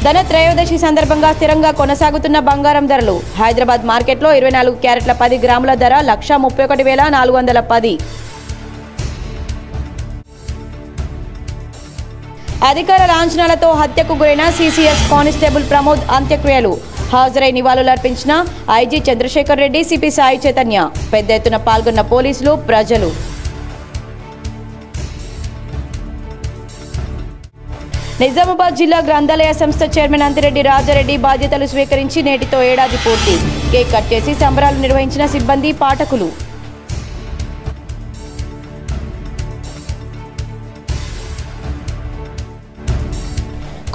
Speaker 1: ధనత్రయోదశి సందర్భంగా స్థిరంగా కొనసాగుతున్న బంగారం ధరలు. హైదరాబాద్ మార్కెట్లో 24 క్యారెట్ల 10 గ్రాముల ధర 131,410. అధికార లాంఛనాలతో హత్యకు గురైన సీసీఎస్ కానిస్టేబుల్ ప్రమోద్ అంత్యక్రియలు. హాజరై నివాళులర్పించిన ఐజీ చంద్రశేఖర్ రెడ్డి, సిపి సాయి చైతన్య. పెద్ద ఎత్తున పాల్గొన్న పోలీసులు, ప్రజలు. నిజామాబాద్ జిల్లా గ్రంథాలయ సంస్థ చైర్మన్ అంతిరెడ్డి రాజారెడ్డి బాధ్యతలు స్వీకరించి నేటితో ఏడాది పూర్తి. కేక్ కట్ చేసి సంబరాలు నిర్వహించిన సిబ్బంది పాఠకులు.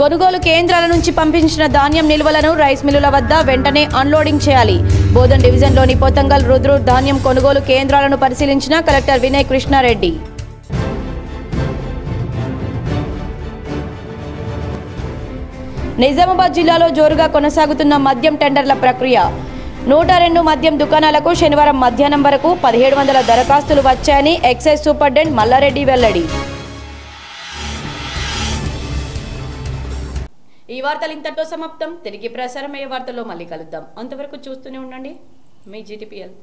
Speaker 1: కొనుగోలు కేంద్రాల నుంచి పంపించిన ధాన్యం నిల్వలను రైస్ మిల్లుల వద్ద వెంటనే అన్లోడింగ్ చేయాలి. బోధన్ డివిజన్లోని పోతంగల్ రుద్రూర్ ధాన్యం కొనుగోలు కేంద్రాలను పరిశీలించిన కలెక్టర్ వినయ్ కృష్ణారెడ్డి. నిజామాబాద్ జిల్లాలో జోరుగా కొనసాగుతున్న మద్యం టెండర్ల ప్రక్రియ. 102 మద్యం దుకాణాలకు శనివారం మధ్యాహ్నం వరకు 1700 దరఖాస్తులు వచ్చాయని ఎక్సైజ్ సూపరింటెండెంట్ మల్లారెడ్డి వెల్లడి. ఈ వార్తలు ఇంతటితో సమాప్తం. తిరిగి ప్రసారమయ్యే వార్తల్లో మళ్ళీ కలుద్దాం. అంతవరకు చూస్తూనే ఉండండి మీ GTPL.